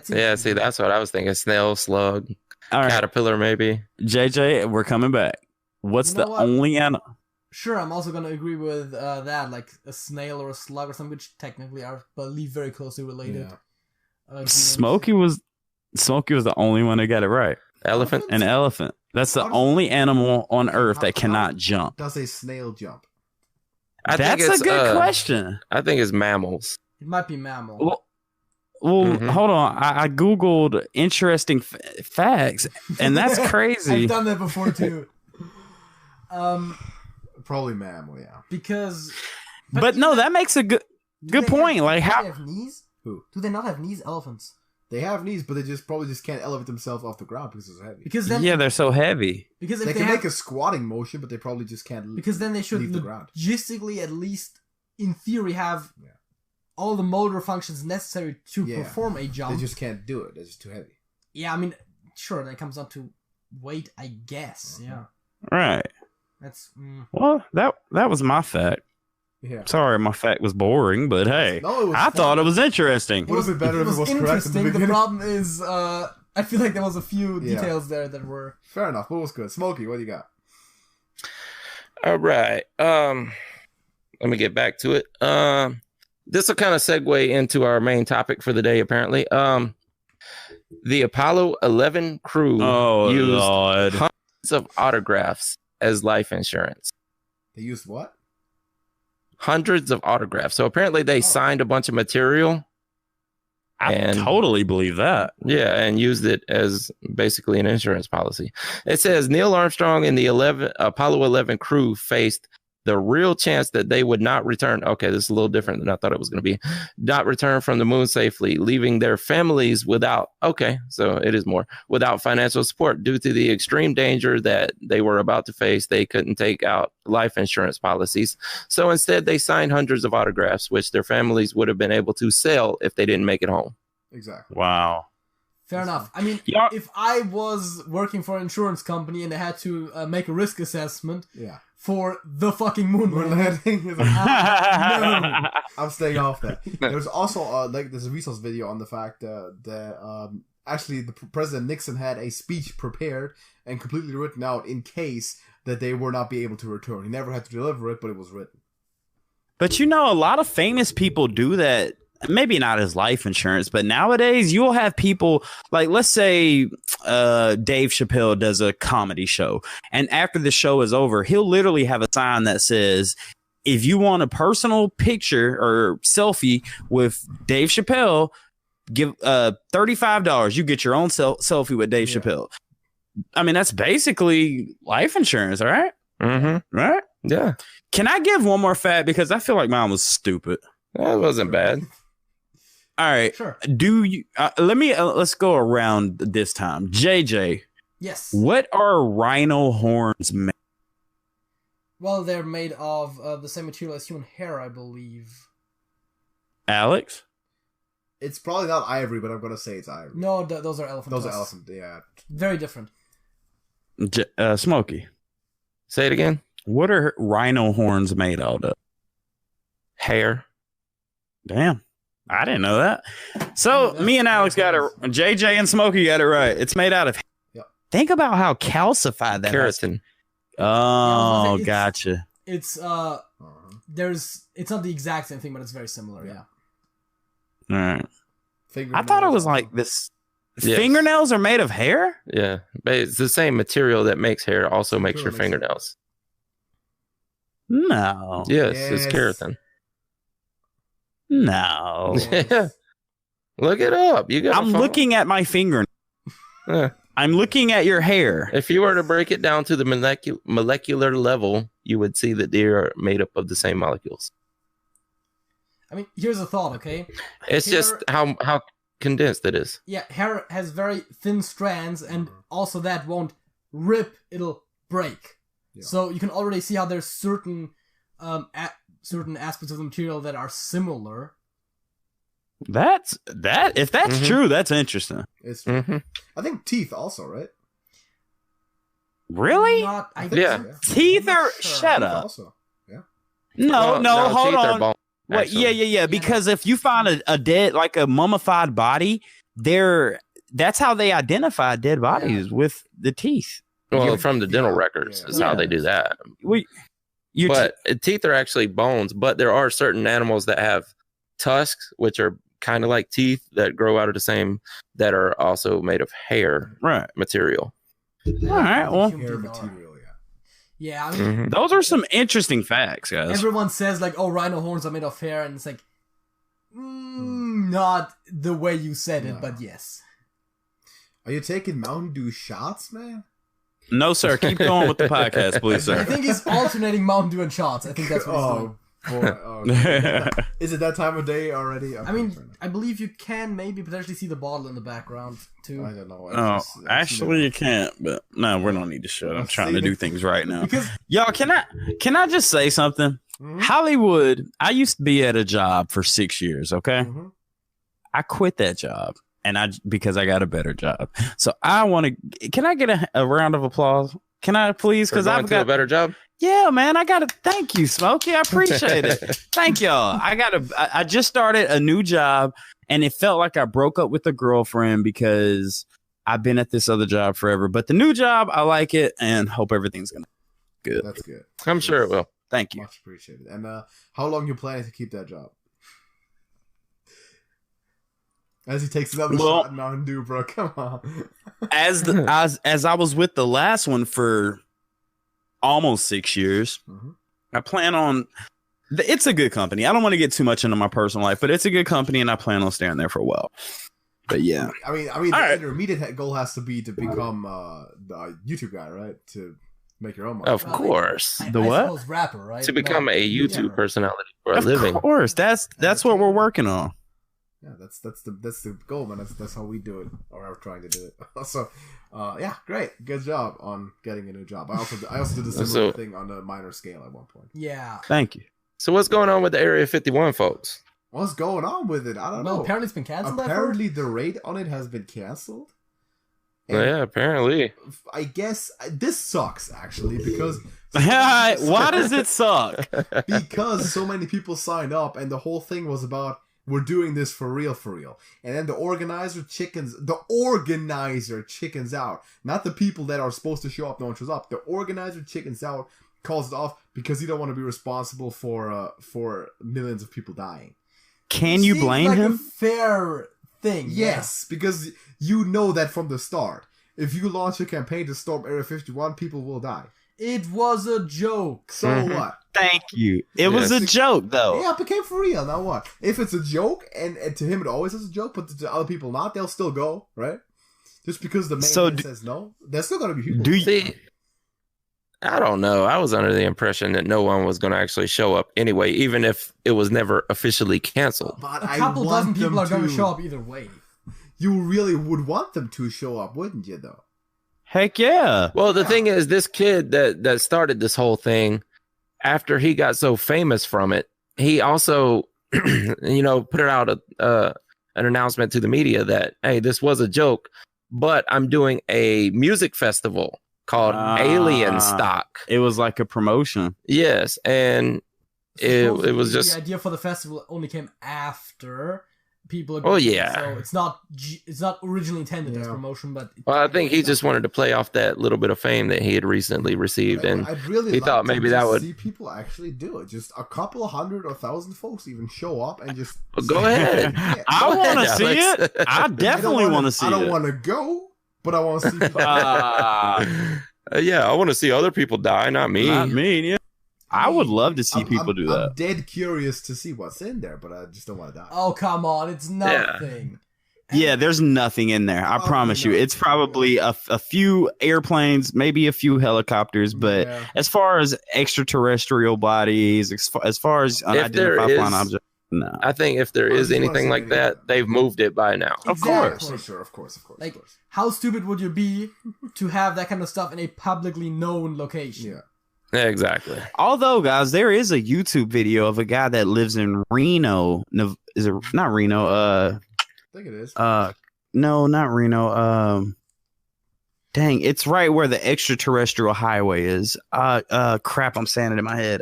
See, that's what I was thinking. Snail, slug, all right. caterpillar, maybe. JJ, we're coming back. What's You know the what? only animal? Sure, I'm also gonna agree with that, like a snail or a slug or something, which technically are, believe, very closely related. Yeah. Smokey was the only one that got it right. Elephant. An elephant. That's the How does- only animal on Earth that how cannot jump. Does a snail jump? That's a good question. I think it's mammals. It might be mammal. Well, Mhm. hold on. I googled interesting facts, and that's crazy. I've done that before too. Probably mammal, yeah. Because, But no, that makes a good point. Like do how? they have knees? Who? Do they not have knees? Elephants. They have knees, but they probably just can't elevate themselves off the ground because it's heavy. Because then, Yeah, they're so heavy. because if They they, can have, make a squatting motion, but they probably just can't. because then they should leave the ground. logistically, at least in theory, have Yeah. all the motor functions necessary to Yeah. perform a jump. They just can't do it. It's just too heavy. Yeah, I mean, sure, that comes down to weight, I guess. Mhm. Yeah, Right. that's. Well, that was my fact. Yeah. Sorry, my fact was boring, but hey, No, it was I thought it was interesting. Would have been better if it was correct in the interesting. The beginning. problem is, I feel like there was a few Yeah. details there that were. Fair enough, but it was good. Smokey, what do you got? All right. Let me get back to it. This will kind of segue into our main topic for the day, apparently. The Apollo 11 crew Oh used Lord! hundreds of autographs as life insurance. They used what? Hundreds of autographs. So apparently they signed a bunch of material. I And- totally believe that. Yeah, and used it as basically an insurance policy. It says Neil Armstrong and the Apollo 11 crew faced the real chance that they would not return. Okay, this is a little different than I thought it was going to be. Not return from the moon safely, leaving their families without, okay, so it is more, without financial support due to the extreme danger that they were about to face. They couldn't take out life insurance policies. So instead, they signed hundreds of autographs, which their families would have been able to sell if they didn't make it home. Exactly. Wow. Fair enough. I mean, Yeah. if I was working for an insurance company and I had to make a risk assessment Yeah. for the fucking moon Moon landing, landing is like, no. I'm staying off that. There's also there's a resource video on the fact that actually the President Nixon had a speech prepared and completely written out in case that they were not be able to return. He never had to deliver it, but it was written. But you know, a lot of famous people do that. Maybe not as life insurance, but nowadays you'll have people like, let's say Dave Chappelle does a comedy show, and after the show is over, he'll literally have a sign that says, if you want a personal picture or selfie with Dave Chappelle, give $35. You get your own selfie with Dave Chappelle. I mean, that's basically life insurance, right? Mm-hmm. Right? Yeah, Can I give one more fact, because I feel like mine was stupid. that wasn't bad. All right. Sure. Do you let's go around this time. JJ, Yes. what are rhino horns made? Well, they're made of the same material as human hair, I believe. Alex? It's probably not ivory, but I'm gonna say it's ivory. No, those are elephant Those are tusks. elephant. Yeah. Very different. Smokey. Say it again. What are rhino horns made out of? Hair. Damn. I didn't know that. So me and Alex got it. JJ and Smokey got it right. It's made out of. Yep. Think about how calcified that is. Keratin. Oh, It's- gotcha. It's it's not the exact same thing, but it's very similar. Yeah. All right. I Fingernails thought it was also. like this. Yes. Fingernails are made of hair? Yeah, but it's the same material that makes hair also makes your Material fingernails. makes No. Yes, Yes. it's keratin. No. Yeah. Look it up. You got. I'm looking at my finger. I'm looking at your hair. If you were to break it down to the molecular level, you would see that they are made up of the same molecules. I mean, here's a thought, okay? It's Hair- just how condensed it is. Yeah, hair has very thin strands, and also that won't rip; it'll break. Yeah. So you can already see how there's certain certain aspects of the material that are similar. That's that. If that's Mhm. true, that's interesting. It's. Mm-hmm. I think teeth also, right? Really? Not, I think Yeah. so, yeah. Teeth I'm not are sure. shut Teeth up. Also. Yeah. No, hold teeth are on. bone, Wait, actually. yeah. Because if you find a dead, like a mummified body, that's how they identify dead bodies with the teeth. Well, from the dental records is how they do that. But teeth are actually bones, but there are certain animals that have tusks, which are kind of like teeth that grow out of the same, that are also made of hair material. All right, well, hair material, yeah. I mean, those are some interesting facts, guys. Everyone says like, "Oh, rhino horns are made of hair," and it's like, not the way you said it, but yes. Are you taking Mountain Dew shots, man? No, sir. Keep going with the podcast, please, sir. I think he's alternating Mountain Dew and shots. I think that's what he's doing. Okay. Is it that time of day already? Okay, I mean, I believe you can maybe potentially see the bottle in the background too. I don't know. Actually, you can't. But no, we don't need to show. I'm trying to do things right now. Y'all, can I just say something? Mm-hmm. Hollywood. I used to be at a job for 6 years. Okay, I quit that job. Because I got a better job. So I want to. Can I get a round of applause? Can I please? Because I've got a better job. Yeah, man. I got to. Thank you, Smokey. I appreciate it. Thank y'all. I just started a new job, and it felt like I broke up with a girlfriend because I've been at this other job forever. But the new job, I like it, and hope everything's gonna be good. That's good. I'm sure it will. Thank you. Much appreciated. And how long you planning to keep that job? As he takes another shot in Mountain Dew, bro. Come on. as I was with the last one for almost 6 years, I plan on. It's a good company. I don't want to get too much into my personal life, but it's a good company, and I plan on staying there for a while. But yeah, I mean, the intermediate goal has to be to become the YouTube guy, right? To make your own money. Of course. The what? Rapper, right? To become a YouTube personality for a living. Of course, that's what we're working on. Yeah, that's the goal, man. That's how we do it, or are trying to do it. So, yeah, great, good job on getting a new job. I also did a similar thing on a minor scale at one point. Yeah, thank you. So what's going on with the Area 51, folks? What's going on with it? I don't know. Apparently it's been canceled. Apparently the raid on it has been canceled. Yeah, apparently. I guess this sucks actually because. Why does it suck? Because so many people signed up, and the whole thing was about. We're doing this for real. And then the organizer chickens out. Not the people that are supposed to show up, no one shows up. The organizer chickens out, calls it off because he don't want to be responsible for millions of people dying. Can you blame him? A fair thing. Yes, because you know that from the start. If you launch a campaign to storm Area 51, people will die. It was a joke. So what? Thank you. It was a joke, though. Yeah, it became for real. Now what? If it's a joke, and to him it always is a joke, but to other people not, they'll still go, right? Just because the main man says no, there's still going to be people. Do you see? I don't know. I was under the impression that no one was going to actually show up anyway, even if it was never officially canceled. But a couple dozen people are going to show up either way. You really would want them to show up, wouldn't you, though? Heck yeah. Well, the thing is, this kid that started this whole thing, after he got so famous from it, he also, put it out an announcement to the media that, hey, this was a joke, but I'm doing a music festival called Alien Stock. It was like a promotion. Yes, and it was just... The idea for the festival only came after... people agreed. Oh yeah, so it's not originally intended as promotion, but I think he just wanted to play off that little bit of fame that he had recently received, and he thought maybe that would see people actually do it. Just a couple of 100 or 1,000 folks even show up and just go ahead. I want to see it. I definitely want to see it. I don't want to go, but I want to see. Yeah, I want to see other people die, not me. Not me. Yeah. I would love to see people do that. I'm dead curious to see what's in there, but I just don't want to die. Oh, come on. It's nothing. Yeah, there's nothing in there. I promise you. It's probably a few airplanes, maybe a few helicopters, but as far as extraterrestrial bodies, as far as unidentified flying objects, no. I think if there is anything like that, they've moved it by now. Exactly. Of course. Like, how stupid would you be to have that kind of stuff in a publicly known location? Yeah. Exactly. Although, guys, there is a YouTube video of a guy that lives in Reno. Is it not Reno? I think it is. No, not Reno. Dang, it's right where the extraterrestrial highway is. Crap, I'm saying it in my head.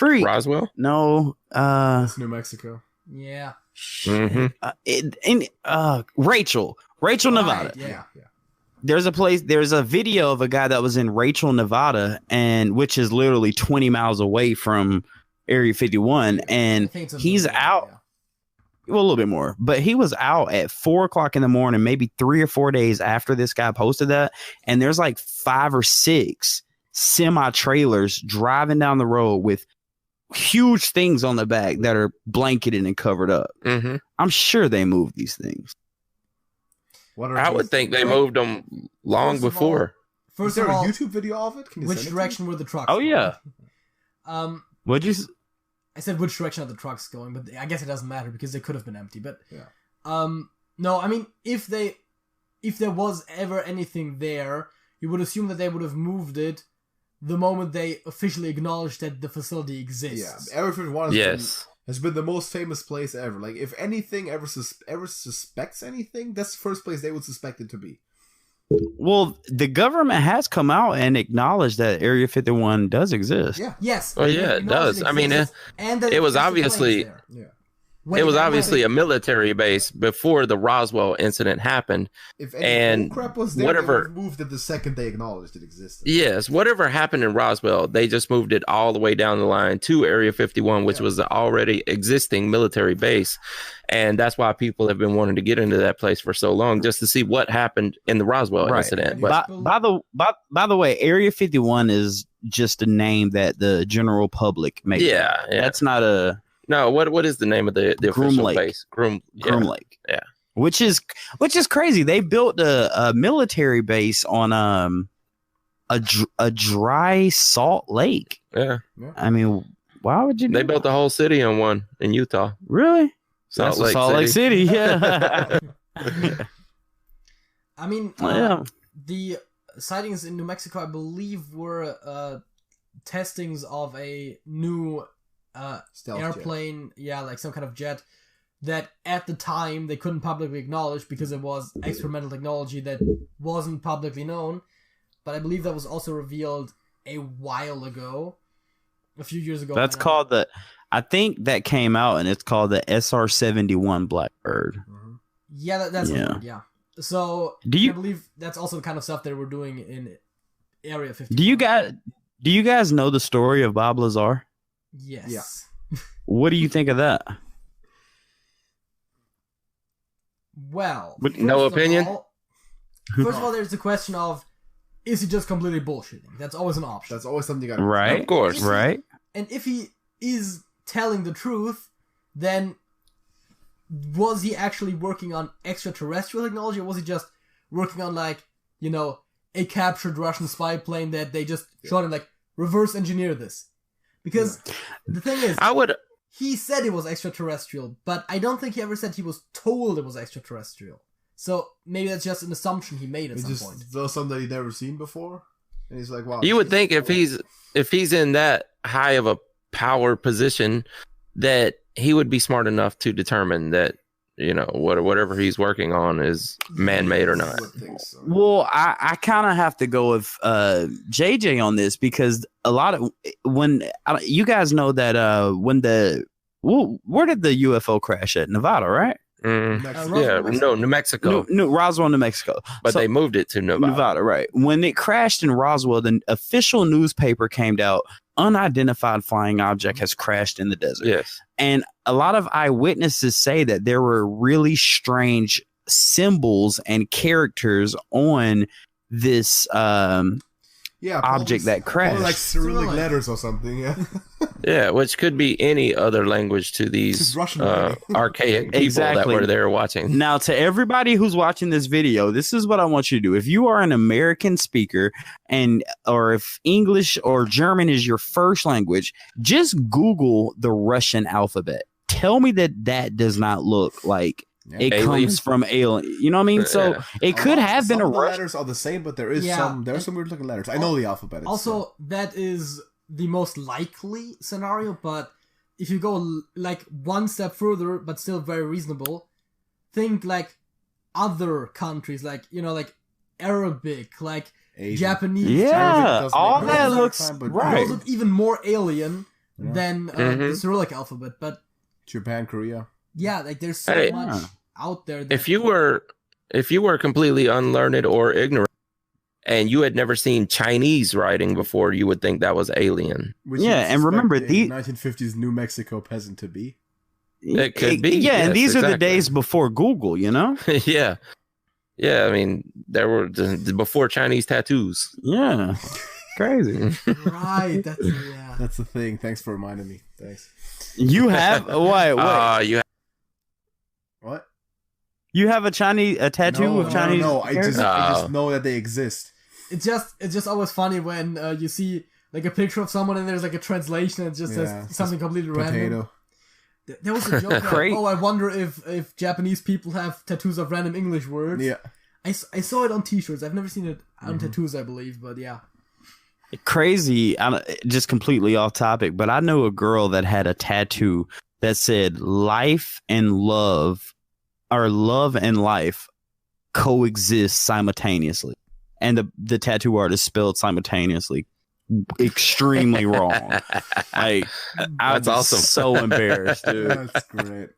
Roswell? No. It's New Mexico. Yeah. Mm-hmm. Rachel, Nevada. Yeah. there's a video of a guy that was in Rachel, Nevada, and which is literally 20 miles away from Area 51, and he's out. Yeah. Well, a little bit more, but he was out at 4 o'clock in the morning, maybe 3 or 4 days after this guy posted that. And there's like 5 or 6 semi trailers driving down the road with huge things on the back that are blanketed and covered up. Mm-hmm. I'm sure they moved these things. I would think they moved them long before. Is there a YouTube video of it? Can you which direction were the trucks? Oh, yeah. What'd you? I said which direction are the trucks going, but I guess it doesn't matter because they could have been empty. But no, I mean, if there was ever anything there, you would assume that they would have moved it the moment they officially acknowledged that the facility exists. Yeah, Area 51 has been the most famous place ever. Like, if anything ever suspects anything, that's the first place they would suspect it to be. Well, the government has come out and acknowledged that Area 51 does exist. Yeah. Yes. Well, yeah, it does. I mean, it was obviously it was obviously a military base before the Roswell incident happened. If any crap was there, whatever, they moved it the second they acknowledged it existed. Yes, whatever happened in Roswell, they just moved it all the way down the line to Area 51, which was the already existing military base. And that's why people have been wanting to get into that place for so long, just to see what happened in the Roswell incident. But by the way, Area 51 is just a name that the general public makes. Yeah. That's not a... No, what is the name of the official base? Groom Lake. Yeah. Which is crazy. They built a military base on a dry salt lake. Yeah. I mean, why would you They built the whole city on one in Utah. Really? Salt Lake City, yeah. I mean, the sightings in New Mexico, I believe, were testings of a new airplane, jet. Like some kind of jet that at the time they couldn't publicly acknowledge because it was experimental technology that wasn't publicly known. But I believe that was also revealed a while ago, a few years ago. That's called I think that came out, and it's called the SR-71 Blackbird. Mm-hmm. Yeah, that's weird, yeah. So I believe that's also the kind of stuff that we're doing in Area 51. Do you guys know the story of Bob Lazar? Yes. Yeah. What do you think of that? Well, no opinion. First of all, there's the question of, is he just completely bullshitting? That's always an option. That's always something you gotta right, of course, right. And if he is telling the truth, then was he actually working on extraterrestrial technology, or was he just working on, like, you know, a captured Russian spy plane that they just shot and, like, reverse engineer this? Because the thing is, he said it was extraterrestrial, but I don't think he ever said he was told it was extraterrestrial. So maybe that's just an assumption he made at some point. Though something that he'd never seen before, and he's like, "Wow." You would think if he's in that high of a power position, that he would be smart enough to determine that, you know, whatever he's working on is man-made or not. So. Well, I kind of have to go with JJ on this, because a lot of you guys know that where did the UFO crash at? Nevada, right? New Mexico. Roswell, New Mexico. But they moved it to Nevada, right? When it crashed in Roswell, the official newspaper came out, unidentified flying object has crashed in the desert. Yes. And a lot of eyewitnesses say that there were really strange symbols and characters on this object that crashed. Like Cyrillic letters or something, yeah. Yeah, which could be any other language to these archaic people that were there watching. Now, to everybody who's watching this video, this is what I want you to do. If you are an American speaker, or if English or German is your first language, just Google the Russian alphabet. Tell me that does not look like it comes from alien. You know what I mean? So it could have been a Russian. The letters are the same, but there are some weird looking letters. I know the alphabet. Also, that is the most likely scenario, but if you go like one step further, but still very reasonable, think like other countries, like, you know, like Arabic, like Asian. Japanese. Yeah, all that looks right. Those look even more alien than the Cyrillic alphabet, but Japan, Korea. Yeah, like there's so much out there. If you were If you were completely unlearned or ignorant and you had never seen Chinese writing before, you would think that was alien. Which Yeah, and remember the 1950s New Mexico peasant to be. It could be. Yeah, yes, and these are the exactly. days before Google, you know? Yeah. Yeah, I mean, there were before Chinese tattoos. Yeah. Crazy. Right. That's the thing. Thanks for reminding me. Thanks. You have what? What? You have a tattoo of Chinese? No, I just know that they exist. It's just always funny when you see like a picture of someone and there's like a translation and it just says something completely random. There was a joke like, I wonder if Japanese people have tattoos of random English words. Yeah. I saw it on t-shirts. I've never seen it on tattoos, I believe, but yeah. Crazy, just completely off topic, but I know a girl that had a tattoo that said life and love, or love and life coexist simultaneously. And the tattoo artist spelled simultaneously extremely wrong. Like, That's awesome. So embarrassed, dude. That's great.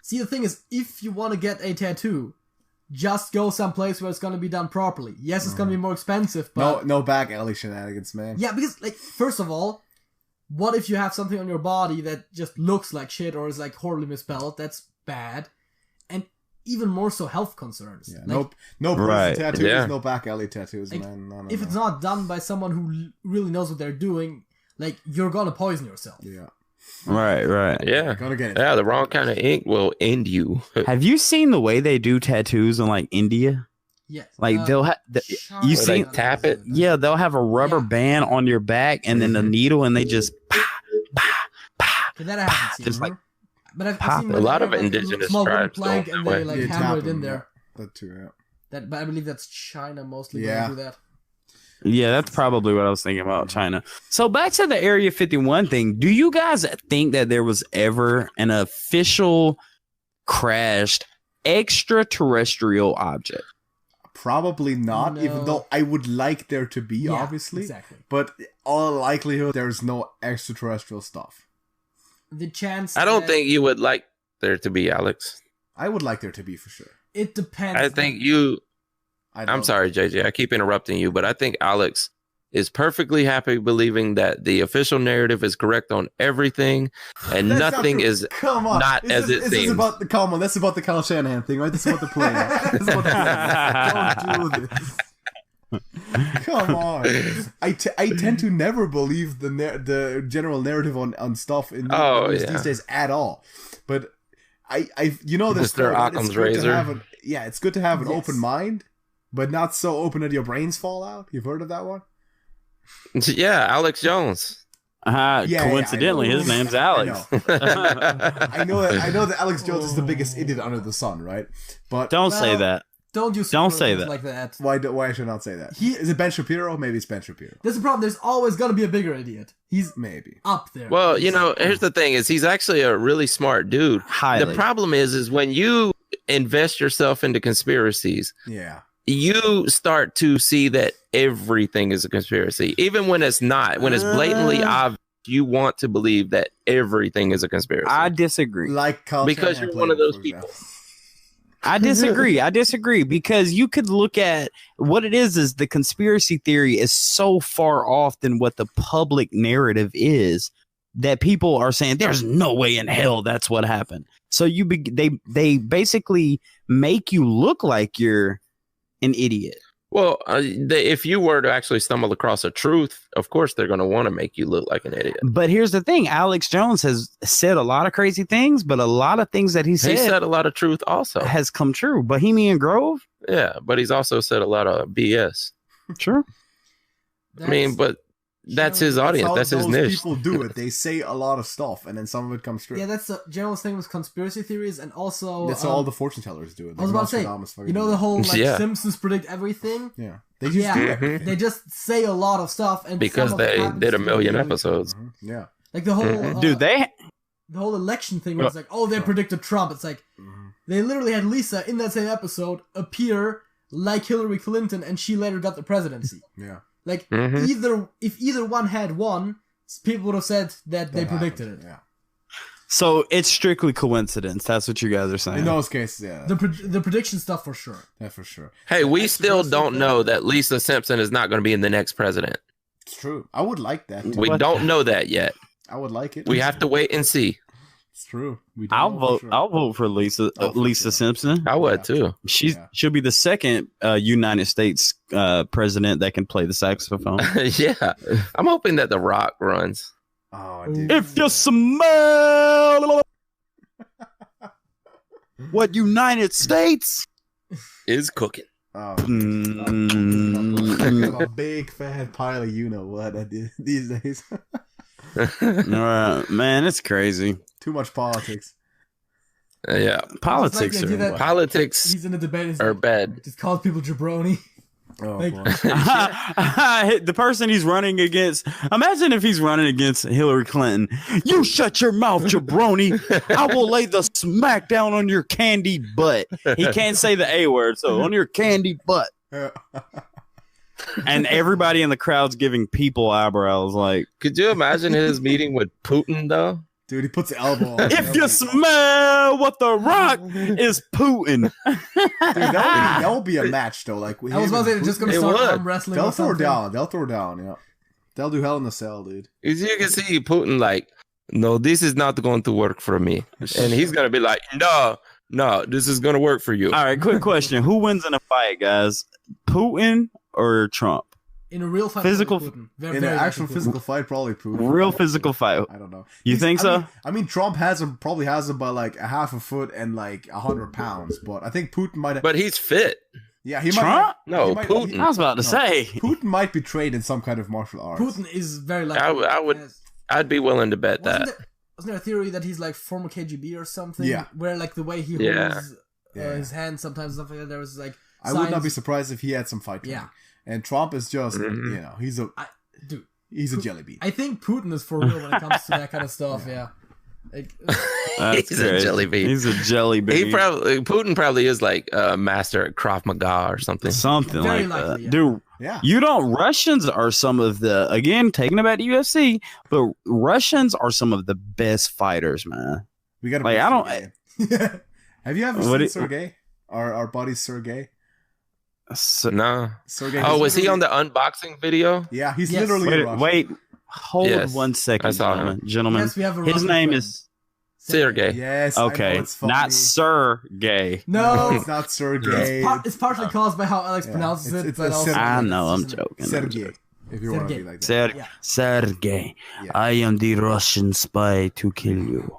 See, the thing is, if you want to get a tattoo, just go someplace where it's going to be done properly. Yes, it's going to be more expensive, but... No back alley shenanigans, man. Yeah, because, like, first of all, what if you have something on your body that just looks like shit or is, like, horribly misspelled? That's bad. And even more so health concerns. Yeah, like, no person tattoos, no back alley tattoos, like, man. No, if it's not done by someone who really knows what they're doing, like, you're going to poison yourself. Yeah. Right. Yeah. Gotta get it. Yeah, the wrong kind of ink will end you. Have you seen the way they do tattoos in like India? Yes. Like they'll have you see tap it? Yeah, they'll have a rubber band on your back and then the needle and they just that I haven't seen. Just like but I've seen a lot of like indigenous small wooden tribes plank don't and that they way. like hammer it in there. That too, yeah. But I believe that's China mostly. Yeah. Do that. yeah, that's probably what I was thinking about, China. So back to the Area 51 thing. Do you guys think that there was ever an official crashed extraterrestrial object? Probably not, No. even though I would like there to be, obviously. Exactly. But all likelihood, there's no extraterrestrial stuff. The chance. I don't that- think you would like there to be, Alex. I would like there to be for sure. It depends. I think you... I'm I'm sorry, JJ. I keep interrupting you, but I think Alex is perfectly happy believing that the official narrative is correct on everything, and That's nothing not true. is Come on. not as it This seems. is about the come on. That's about the Kyle Shanahan thing, right? This is about the play. This is about the play. Don't do this. Come on. I tend to never believe the general narrative on stuff in news these days at all. But I you know this. Mr. Occam's razor. It's good to have an Yes. open mind, but not so open that your brains fall out. You've heard of that one? Yeah, Alex Jones. Coincidentally, his name's Alex. I know that Alex Jones is the biggest idiot under the sun, right? But Don't say that. Don't use Don't say superlatives that. like that. why should I not say that? Is it Ben Shapiro? Maybe it's Ben Shapiro. There's a problem. There's always gonna be a bigger idiot. He's Maybe. up there. Well, you know, here's the thing: is he's actually a really smart dude. Highly. The problem is when you invest yourself into conspiracies, Yeah. you start to see that everything is a conspiracy, even when it's not. When it's blatantly obvious, you want to believe that everything is a conspiracy. I disagree. Like Kyle Because Shanahan you're one of played, those for people. example. I disagree because you could look at what it is the conspiracy theory is so far off than what the public narrative is that people are saying there's no way in hell that's what happened. So they basically make you look like you're an idiot. Well, if you were to actually stumble across a truth, of course they're going to want to make you look like an idiot. But here's the thing: Alex Jones has said a lot of crazy things, but a lot of things that he said a lot of truth also has come true. Bohemian Grove, yeah, but he's also said a lot of BS. True. I mean, but that's his audience. That's his niche. People do it. They say a lot of stuff, and then some of it comes true. yeah, that's the general thing with conspiracy theories, and also That's how all the fortune tellers do it. I was about to say, you know, the whole like Yeah. Simpsons predict everything. Yeah, they just do everything. They just say a lot of stuff, and Because some of it they happens did a to be million really- episodes. Yeah. Like the whole Dude, the whole election thing was like, oh, they predicted Trump. It's like they literally had Lisa in that same episode appear like Hillary Clinton, and she later got the presidency. Yeah. Like Mhm. if either one had won, people would have said that they predicted it. Yeah. So it's strictly coincidence. That's what you guys are saying. In those cases, yeah. The prediction stuff for sure. Yeah, for sure. Hey, we still don't know that Lisa Simpson is not going to be in the next president. It's true. I would like that. Too. We don't know that yet. I would like it. We have to wait and see. It's true. We don't I'll know vote. for sure. I'll vote for Lisa. Lisa Simpson. I would too. She'll be the second United States president that can play the saxophone. Yeah, I'm hoping that The Rock runs. Oh, dude. If you smell what United States Is cooking. Oh, Mm. I'm a big fan pile of you know what I did these days. All right, man, it's crazy. Too much politics. Yeah, Politics It's like the idea are that- politics He's in a debate. He's are like, bad. just calls people jabroni. Oh Like- boy. the person he's running against. Imagine if he's running against Hillary Clinton. You shut your mouth, jabroni. I will lay the smack down on your candy butt. He can't say the A word, so on your candy butt. And everybody in the crowd's giving people eyebrows like, Could you imagine his meeting with Putin though? Dude, he puts the elbow on. if you smell what the rock is Putin. Dude, that would be a match though. Like I was about to say they're just gonna It start would. arm wrestling. They'll or throw something. down. They'll throw down. Yeah, they'll do hell in the cell, dude. As you can see, Putin like, no, this is not going to work for me, and he's gonna be like, no, this is gonna work for you. All right, quick question. Who wins in a fight, guys? Putin or Trump? In a real fight, Physical- Putin. In an actual physical fight, probably Putin. Real physical fight. I don't know. You think so? I mean, Trump probably has him by like a half a foot and like 100 pounds, but I think Putin might. But he's fit. Yeah, he Trump? might. No, he might- Putin. I was about to No. say. Putin might be trained in some kind of martial arts. Putin is very like. I would- I'd be willing to bet Wasn't that. wasn't there a theory that he's like former KGB or something? Yeah. Where like the way he Yeah. holds Yeah. his hand sometimes stuff like that. There was like. I would not be signs- surprised if he had some fight training. Yeah. And Trump is just, Mhm. you know, he's a Dude, jelly bean. I think Putin is for real when it comes to that kind of stuff. Yeah. Like, That's He's a crazy. jelly bean. He's a jelly bean. Putin probably is like a master at Krav Maga or something. Something Very like likely, that. yeah. Dude, Yeah. you don't. Russians are some of the, again, taking it back to UFC, but Russians are some of the best fighters, man. We got to Like, I don't- Have you ever What seen it- Sergey? Our buddy Sergey? So, No. Sergey. Oh, he's was he on literally- the unboxing video? Yeah, he's Yes. literally a Russian. wait. Hold Yes, 1 I second, saw him. gentlemen. yes, we have a His Russian name friend. is, Sergey. Yes. I know, okay, it's funny. not Sir Gay. No, it's not Sergey. it's partially caused by how Alex Yeah, pronounces it's- it, it's but a also Sergey. I it's know, I'm just- joking. Sergey. If you want to Sergey. be like that. Yeah. Sergey, Yeah. I am the Russian spy to kill you.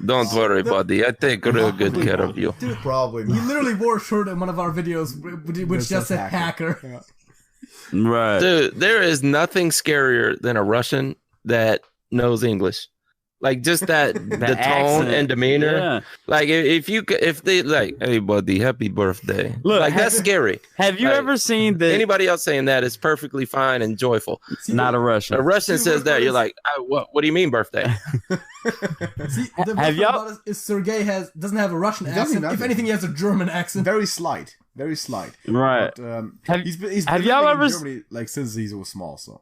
Don't worry, buddy. I take real good care of you. Dude, Probably he not. literally wore a shirt in one of our videos which just said hacker. Yeah. Right. Dude, there is nothing scarier than a Russian that knows English. Like just that the tone accent. and demeanor. Yeah. Like if they like, hey buddy, happy birthday. Look, like that's scary. Have you Like, ever seen the? Anybody else saying that is perfectly fine and joyful. Not a A Russian. Russian See, says what that, you're is- like, what do you mean birthday? See, the Have best y'all- part about it is Sergey doesn't have a Russian He doesn't accent. have If it. anything, he has a German accent. Very slight. Very slight. Right. But, Have- he's have been y'all living ever in s- Germany like since he was small, so.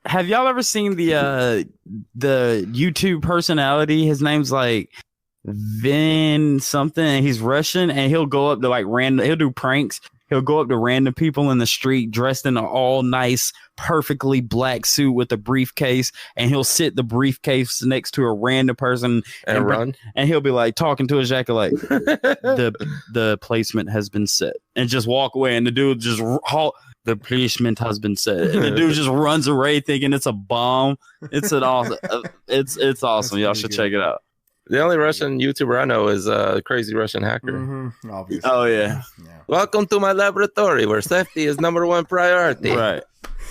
Have y'all ever seen the YouTube personality? His name's like Vin something. And he's Russian, and he'll go up to like random. He'll do pranks. He'll go up to random people in the street dressed in an all nice, perfectly black suit with a briefcase, and he'll sit the briefcase next to a random person And run. and he'll be like talking to his jacket like the placement has been set, and just walk away, and the dude just halt. The placement has been set, and the dude just runs away thinking it's a bomb. It's an awesome. It's awesome. Y'all pretty should good. check it out. The only Russian YouTuber I know is Crazy Russian Hacker. Mm-hmm, obviously. Oh yeah, Yeah. Welcome to my laboratory where safety is number one priority. right.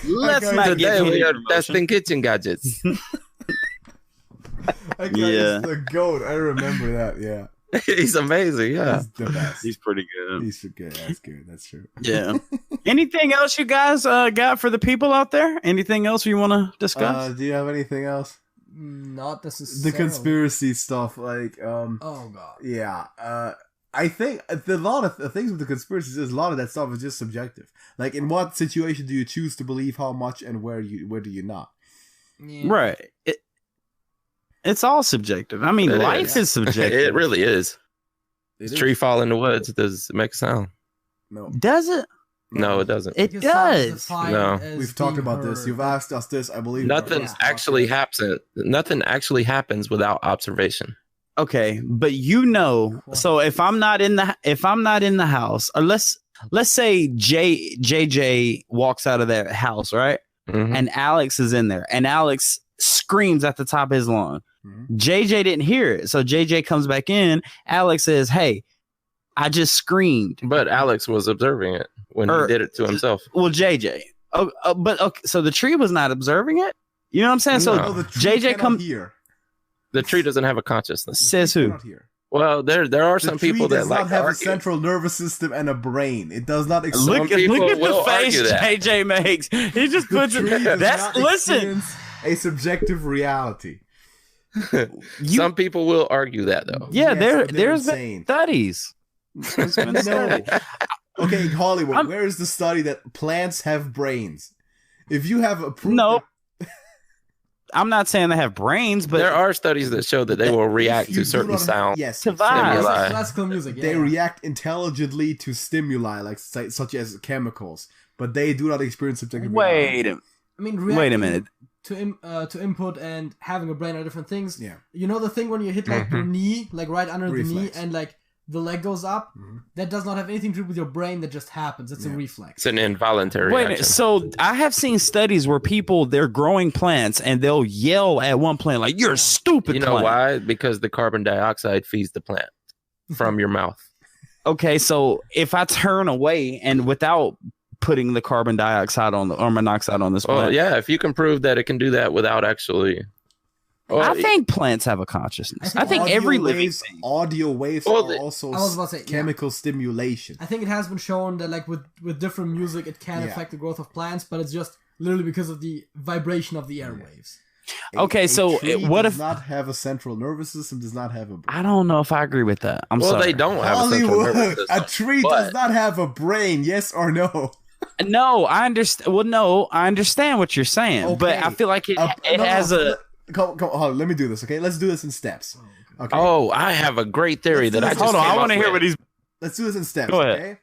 Let's Okay, not Today get we heated are emotion. testing kitchen gadgets. That guy Yeah. is the GOAT. I remember that. Yeah. He's amazing, yeah. He's the best. He's pretty good. He's good. That's good. That's true. Yeah. Anything else you guys got for the people out there? Anything else you want to discuss? Do you have anything else? Not necessarily. The conspiracy stuff, like, Oh god. yeah. I think a lot of the things with the conspiracies is a lot of that stuff is just subjective. Like, in what situation do you choose to believe how much, and where do you not? Yeah. Right. It's all subjective. I mean, life is subjective. It really is. It Tree fall in the woods. Does it make a sound? No. Does it? No, it doesn't. It does. No. We've talked about this. You've asked us this, I believe. Nothing actually happens. Nothing actually happens without observation. Okay, but so if I'm not in the house, or let's say JJ walks out of that house, right? Mm-hmm. And Alex is in there, and Alex screams at the top of his lung. Mm-hmm. JJ didn't hear it, so JJ comes back in. Alex says, "Hey, I just screamed." But Alex was observing it when he did it to himself. Well, JJ. But okay, so the tree was not observing it. You know what I'm saying? So No, the tree JJ comes here. The tree doesn't have a consciousness. Says who? Well, there are some people that like does not have a central nervous system and a brain. It does not exist. Look at the face JJ makes. He just puts it. Listen. A subjective reality. Some people will argue that though. Yeah, there's been studies. No. Okay, Hollywood. Where is the study that plants have brains? If you have a proof. No. I'm not saying they have brains, but there are studies that show that they will react to certain sounds. Yes, to vibes. Classical music. Yeah, they react intelligently to stimuli, like such as chemicals, but they do not experience subjective reality. Wait a minute. To input and having a brain are different things. Yeah. You know the thing when you hit like your knee, like right under the knee, and like the leg goes up? Mm-hmm. That does not have anything to do with your brain. That just happens. It's a reflex. It's an involuntary reaction. So I have seen studies where they're growing plants and they'll yell at one plant like, "You're stupid." You know why? Because the carbon dioxide feeds the plant from your mouth. Okay, so if I turn away and without putting the carbon dioxide or monoxide on this plant. Well, yeah, if you can prove that it can do that without actually. Well, I think plants have a consciousness. I think every living thing. Audio waves are also chemical stimulation. I think it has been shown that like with different music it can affect the growth of plants, but it's just literally because of the vibration of the airwaves. Okay, so what if does not have a central nervous system, does not have a brain? I don't know if I agree with that. I'm sorry. They don't have a central nervous system. A tree does not have a brain, yes or no? No, I understand. Well, no, I understand what you're saying, but I feel like it has a. Hold on, let me do this, okay? Let's do this in steps. Okay. Oh, I have a great theory that I just. Hold on, I want to hear what he's. Let's do this in steps, Go ahead. okay?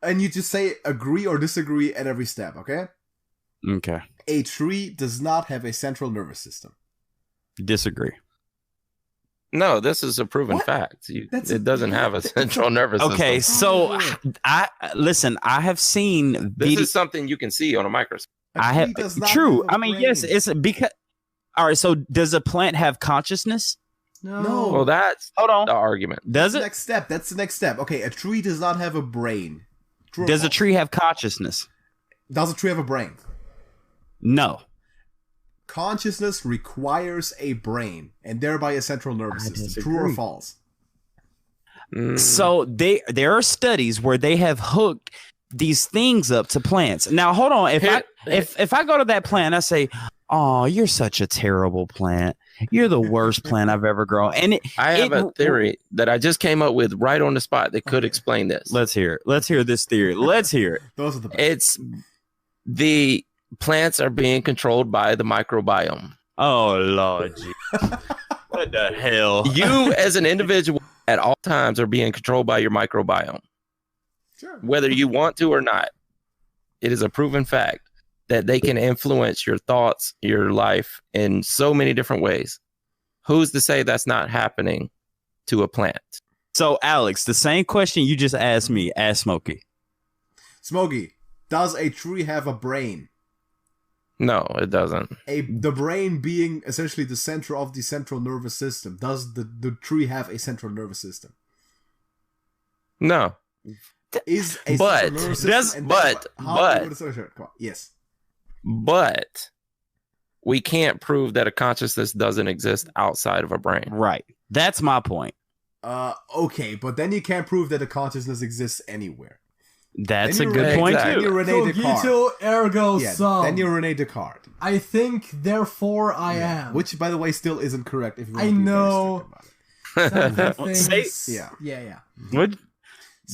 And you just say agree or disagree at every step, okay? Okay. A tree does not have a central nervous system. Disagree. No, this is a proven fact. It doesn't have a central nervous system. Okay, so I have seen. This is something you can see on a microscope. True. I mean, yes, it's because. All right, so does a plant have consciousness? No. Well, that's the argument. Does it? That's the next step. Okay, a tree does not have a brain. Does a tree have consciousness? Does a tree have a brain? No. Consciousness requires a brain and thereby a central nervous system. True or false? So there are studies where they have hooked these things up to plants. Now, hold on. If I go to that plant, I say, "Oh, you're such a terrible plant. You're the worst plant I've ever grown." And I have a theory that I just came up with right on the spot that could explain this. Let's hear it. Let's hear this theory. Let's hear it. Those are the best. It's the plants are being controlled by the microbiome. Oh, Lord. What the hell? You as an individual at all times are being controlled by your microbiome. Sure. Whether you want to or not. It is a proven fact that they can influence your thoughts, your life in so many different ways. Who's to say that's not happening to a plant? So, Alex, the same question you just asked me, ask Smokey. Smokey, does a tree have a brain? No, it doesn't. The brain being essentially the center of the central nervous system. Does the tree have a central nervous system? No. Is a central nervous system? Yes. But we can't prove that a consciousness doesn't exist outside of a brain. Right. That's my point. Okay, but then you can't prove that a consciousness exists anywhere. That's a good point too. Then you're Rene Descartes. Cogito ergo sum. Then you're Rene Descartes. I think, therefore I am. Which, by the way, still isn't correct. If you I know. about it. Yeah. What?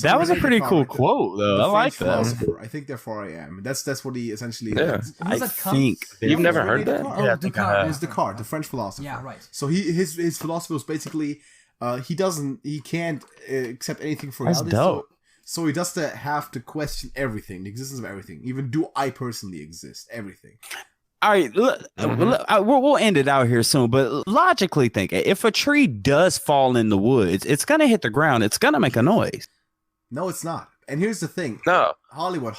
That was a pretty cool quote, though. I like that. I think therefore I am. That's what he essentially. Yeah. I think you've never heard that. Yeah, Descartes. It was Descartes, the French philosopher. Yeah, right. So his philosophy was basically he can't accept anything for reality. That's dope. So he does have to question everything, the existence of everything. Even do I personally exist? Everything. All right, look, we'll end it out here soon, but logically think, if a tree does fall in the woods, it's going to hit the ground. It's going to make a noise. No, it's not. And here's the thing. No. Hollywood.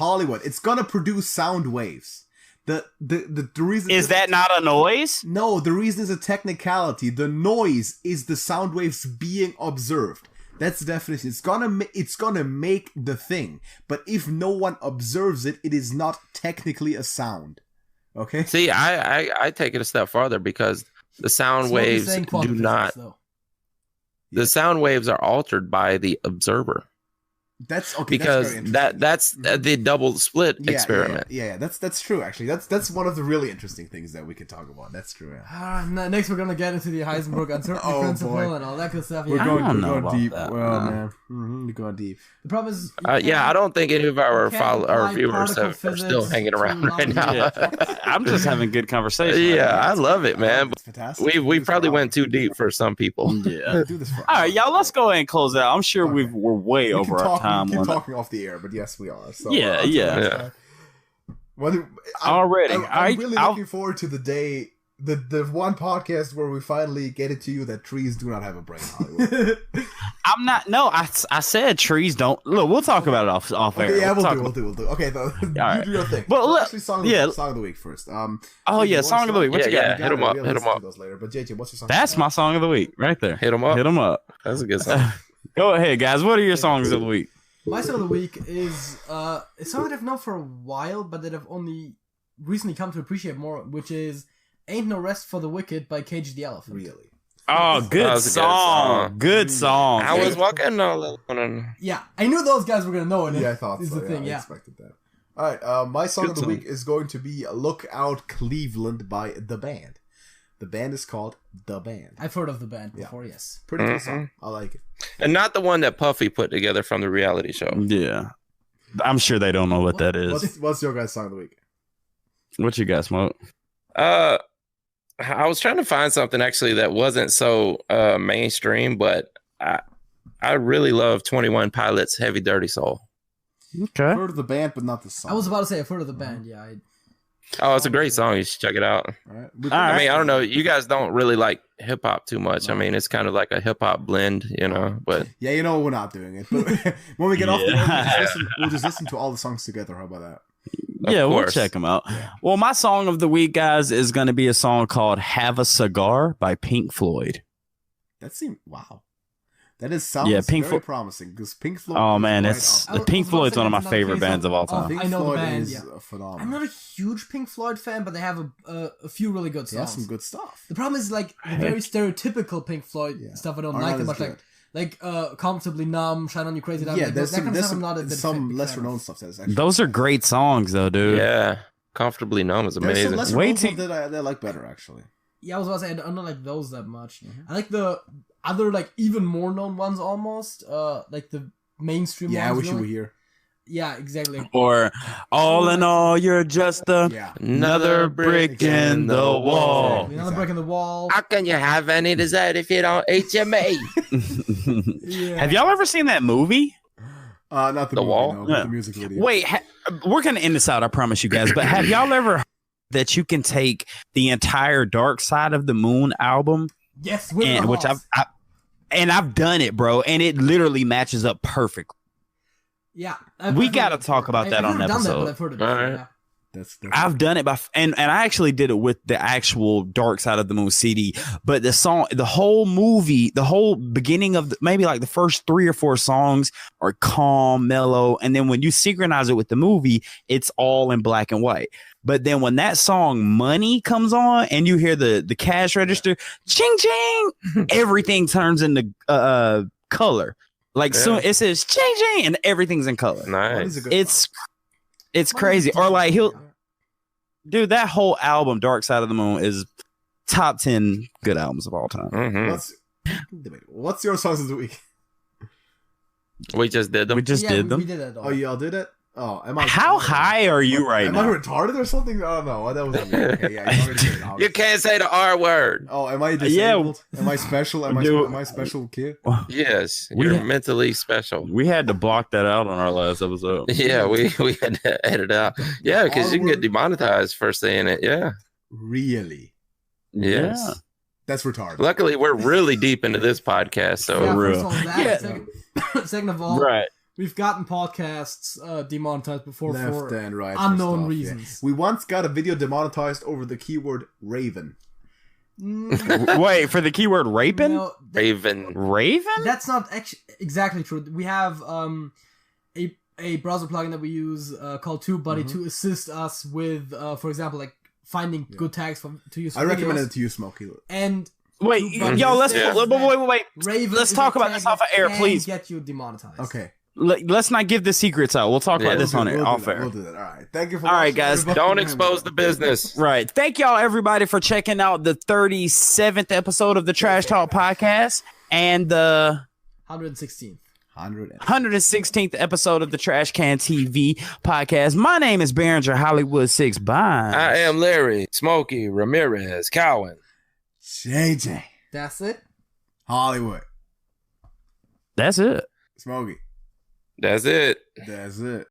It's going to produce sound waves. The reason is that not a noise? No, the reason is a technicality. The noise is the sound waves being observed. That's the definition. It's gonna make the thing. But if no one observes it, it is not technically a sound. Okay. See, I take it a step farther because the sound waves do not. The sound waves are altered by the observer. That's okay. Because that's the double split experiment. Yeah, that's true. Actually, that's one of the really interesting things that we could talk about. That's true. Yeah. Next, we're gonna get into the Heisenberg uncertainty principle and all that good stuff. We're going deep. Well, man, we're going deep. The problem is, I don't think any of our viewers are still hanging around right now. Yeah. I'm just having good conversation. Yeah, I love it, man. It's fantastic. We probably went too deep for some people. Yeah. All right, y'all. Let's go ahead and close it out. I'm sure we're way over our time. We keep talking off the air, but yes, we are. So, yeah. I'm really looking forward to the day, the one podcast where we finally get it to you that trees do not have a brain. Hollywood. I'm not. No, I said trees don't. Look, we'll talk about it off air. Yeah, we'll do. Okay, you do your thing. But actually, song of the week first. Song of the week. What you got? Hit them up. Later. But JJ, what's your song? That's my song of the week right there. Hit them up. That's a good song. Go ahead, guys. What are your songs of the week? My song of the week is a song that I've known for a while, but that I've only recently come to appreciate more, which is "Ain't No Rest for the Wicked" by Cage the Elephant. Really? Oh, good song. Good song. I was walking on. Yeah, I knew those guys were gonna know it. Yeah, I thought so. I expected that. All right, my song of the week is going to be "Look Out Cleveland" by The Band. The band is called The Band. I've heard of The Band before, yes. Pretty good song. I like it. And not the one that Puffy put together from the reality show. Yeah. I'm sure they don't know what that is. What's your guys' song of the week? What you got, Smoke? I was trying to find something actually that wasn't so mainstream, but I really love 21 Pilots' Heavy Dirty Soul. Okay. I've heard of The Band, but not the song. I was about to say I've heard of The Band, yeah. Oh, it's a great song. You should check it out. All right. I mean, I don't know. You guys don't really like hip hop too much. No. I mean, it's kind of like a hip hop blend, but yeah, we're not doing it. But when we get off the air, we'll just listen to all the songs together. How about that? Yeah, we'll check them out. Yeah. Well, my song of the week, guys, is going to be a song called "Have a Cigar" by Pink Floyd. That seems That sounds very promising because Pink Floyd. Oh man, Pink Floyd's one of my favorite bands of all time. Pink Floyd is phenomenal. I'm not a huge Pink Floyd fan, but they have a few really good songs. Yeah, some good stuff. The problem is like the very stereotypical Pink Floyd stuff. I don't like that much. Like Comfortably Numb, Shine On You Crazy Diamond. Yeah, there's some lesser known stuff. Those are great songs, though, dude. Yeah, Comfortably Numb is amazing. There's some lesser known that I like better, actually. Yeah, I was about to say I don't like those that much. I like the other like even more known ones almost, like the mainstream ones. Yeah, I wish you were here. Yeah, exactly. Or all in all, you're just another brick in the wall. Another brick in the wall. How can you have any dessert if you don't eat your meat? Have y'all ever seen that movie? Not the movie, Wall. No, but the music video. Wait, we're gonna end this out. I promise you guys. But have y'all ever heard that you can take the entire Dark Side of the Moon album? Yes, which I've done it, bro, and it literally matches up perfectly. Yeah, we got to talk about that on episode. But I've heard of it. Right. Yeah. I've done it and I actually did it with the actual Dark Side of the Moon CD. But the song, the whole movie, the whole beginning of maybe like the first 3 or 4 songs are calm, mellow, and then when you synchronize it with the movie, it's all in black and white. But then when that song "Money" comes on and you hear the cash register, ching ching, everything turns into color. Like soon it says ching ching and everything's in color. Nice. It's crazy. Or like dude, that whole album, Dark Side of the Moon, is top 10 good albums of all time. Mm-hmm. What's your songs of the week? We just did them. We just did them. We did it. Oh, y'all did it? Oh, am I? How high are you right am now? I retarded or something? Oh no, that was okay. Yeah, you already did it. You can't say the R word. Oh, am I disabled? Am I special? Am I special kid? Yes, you're mentally special. We had to block that out on our last episode. Yeah, we had to edit out. Yeah, because you can get demonetized for saying it. Yeah. Really? Yes. Yeah. That's retarded. Luckily, we're really deep into this podcast, so Yeah, real. first of all, that. Second of all, Right. we've gotten podcasts demonetized before Left for and right unknown stuff, reasons. Yeah. We once got a video demonetized over the keyword Raven. Wait, for the keyword raping? No, Raven. Raven? that's not exactly true. We have a browser plugin that we use called TubeBuddy to assist us with, for example, like finding good tags to use. I recommend it to you, Smokey. And Wait, TubeBuddy yo, let's says wait. that Let's is talk a about tag this off of that air, can please. Get you demonetized. Okay. Let's not give the secrets out. We'll talk about this on air, off air. We'll do that. All right. Thank you for All right, watching, guys. everybody. Don't expose the business. Right. Thank y'all, everybody, for checking out the 37th episode of the Trash Talk Podcast and the 116th. 116th episode of the Trash Can TV Podcast. My name is Behringer Hollywood 6. Bye. I am Larry Smokey Ramirez Cowan. JJ. That's it. Hollywood. That's it. Smokey. That's it. That's it.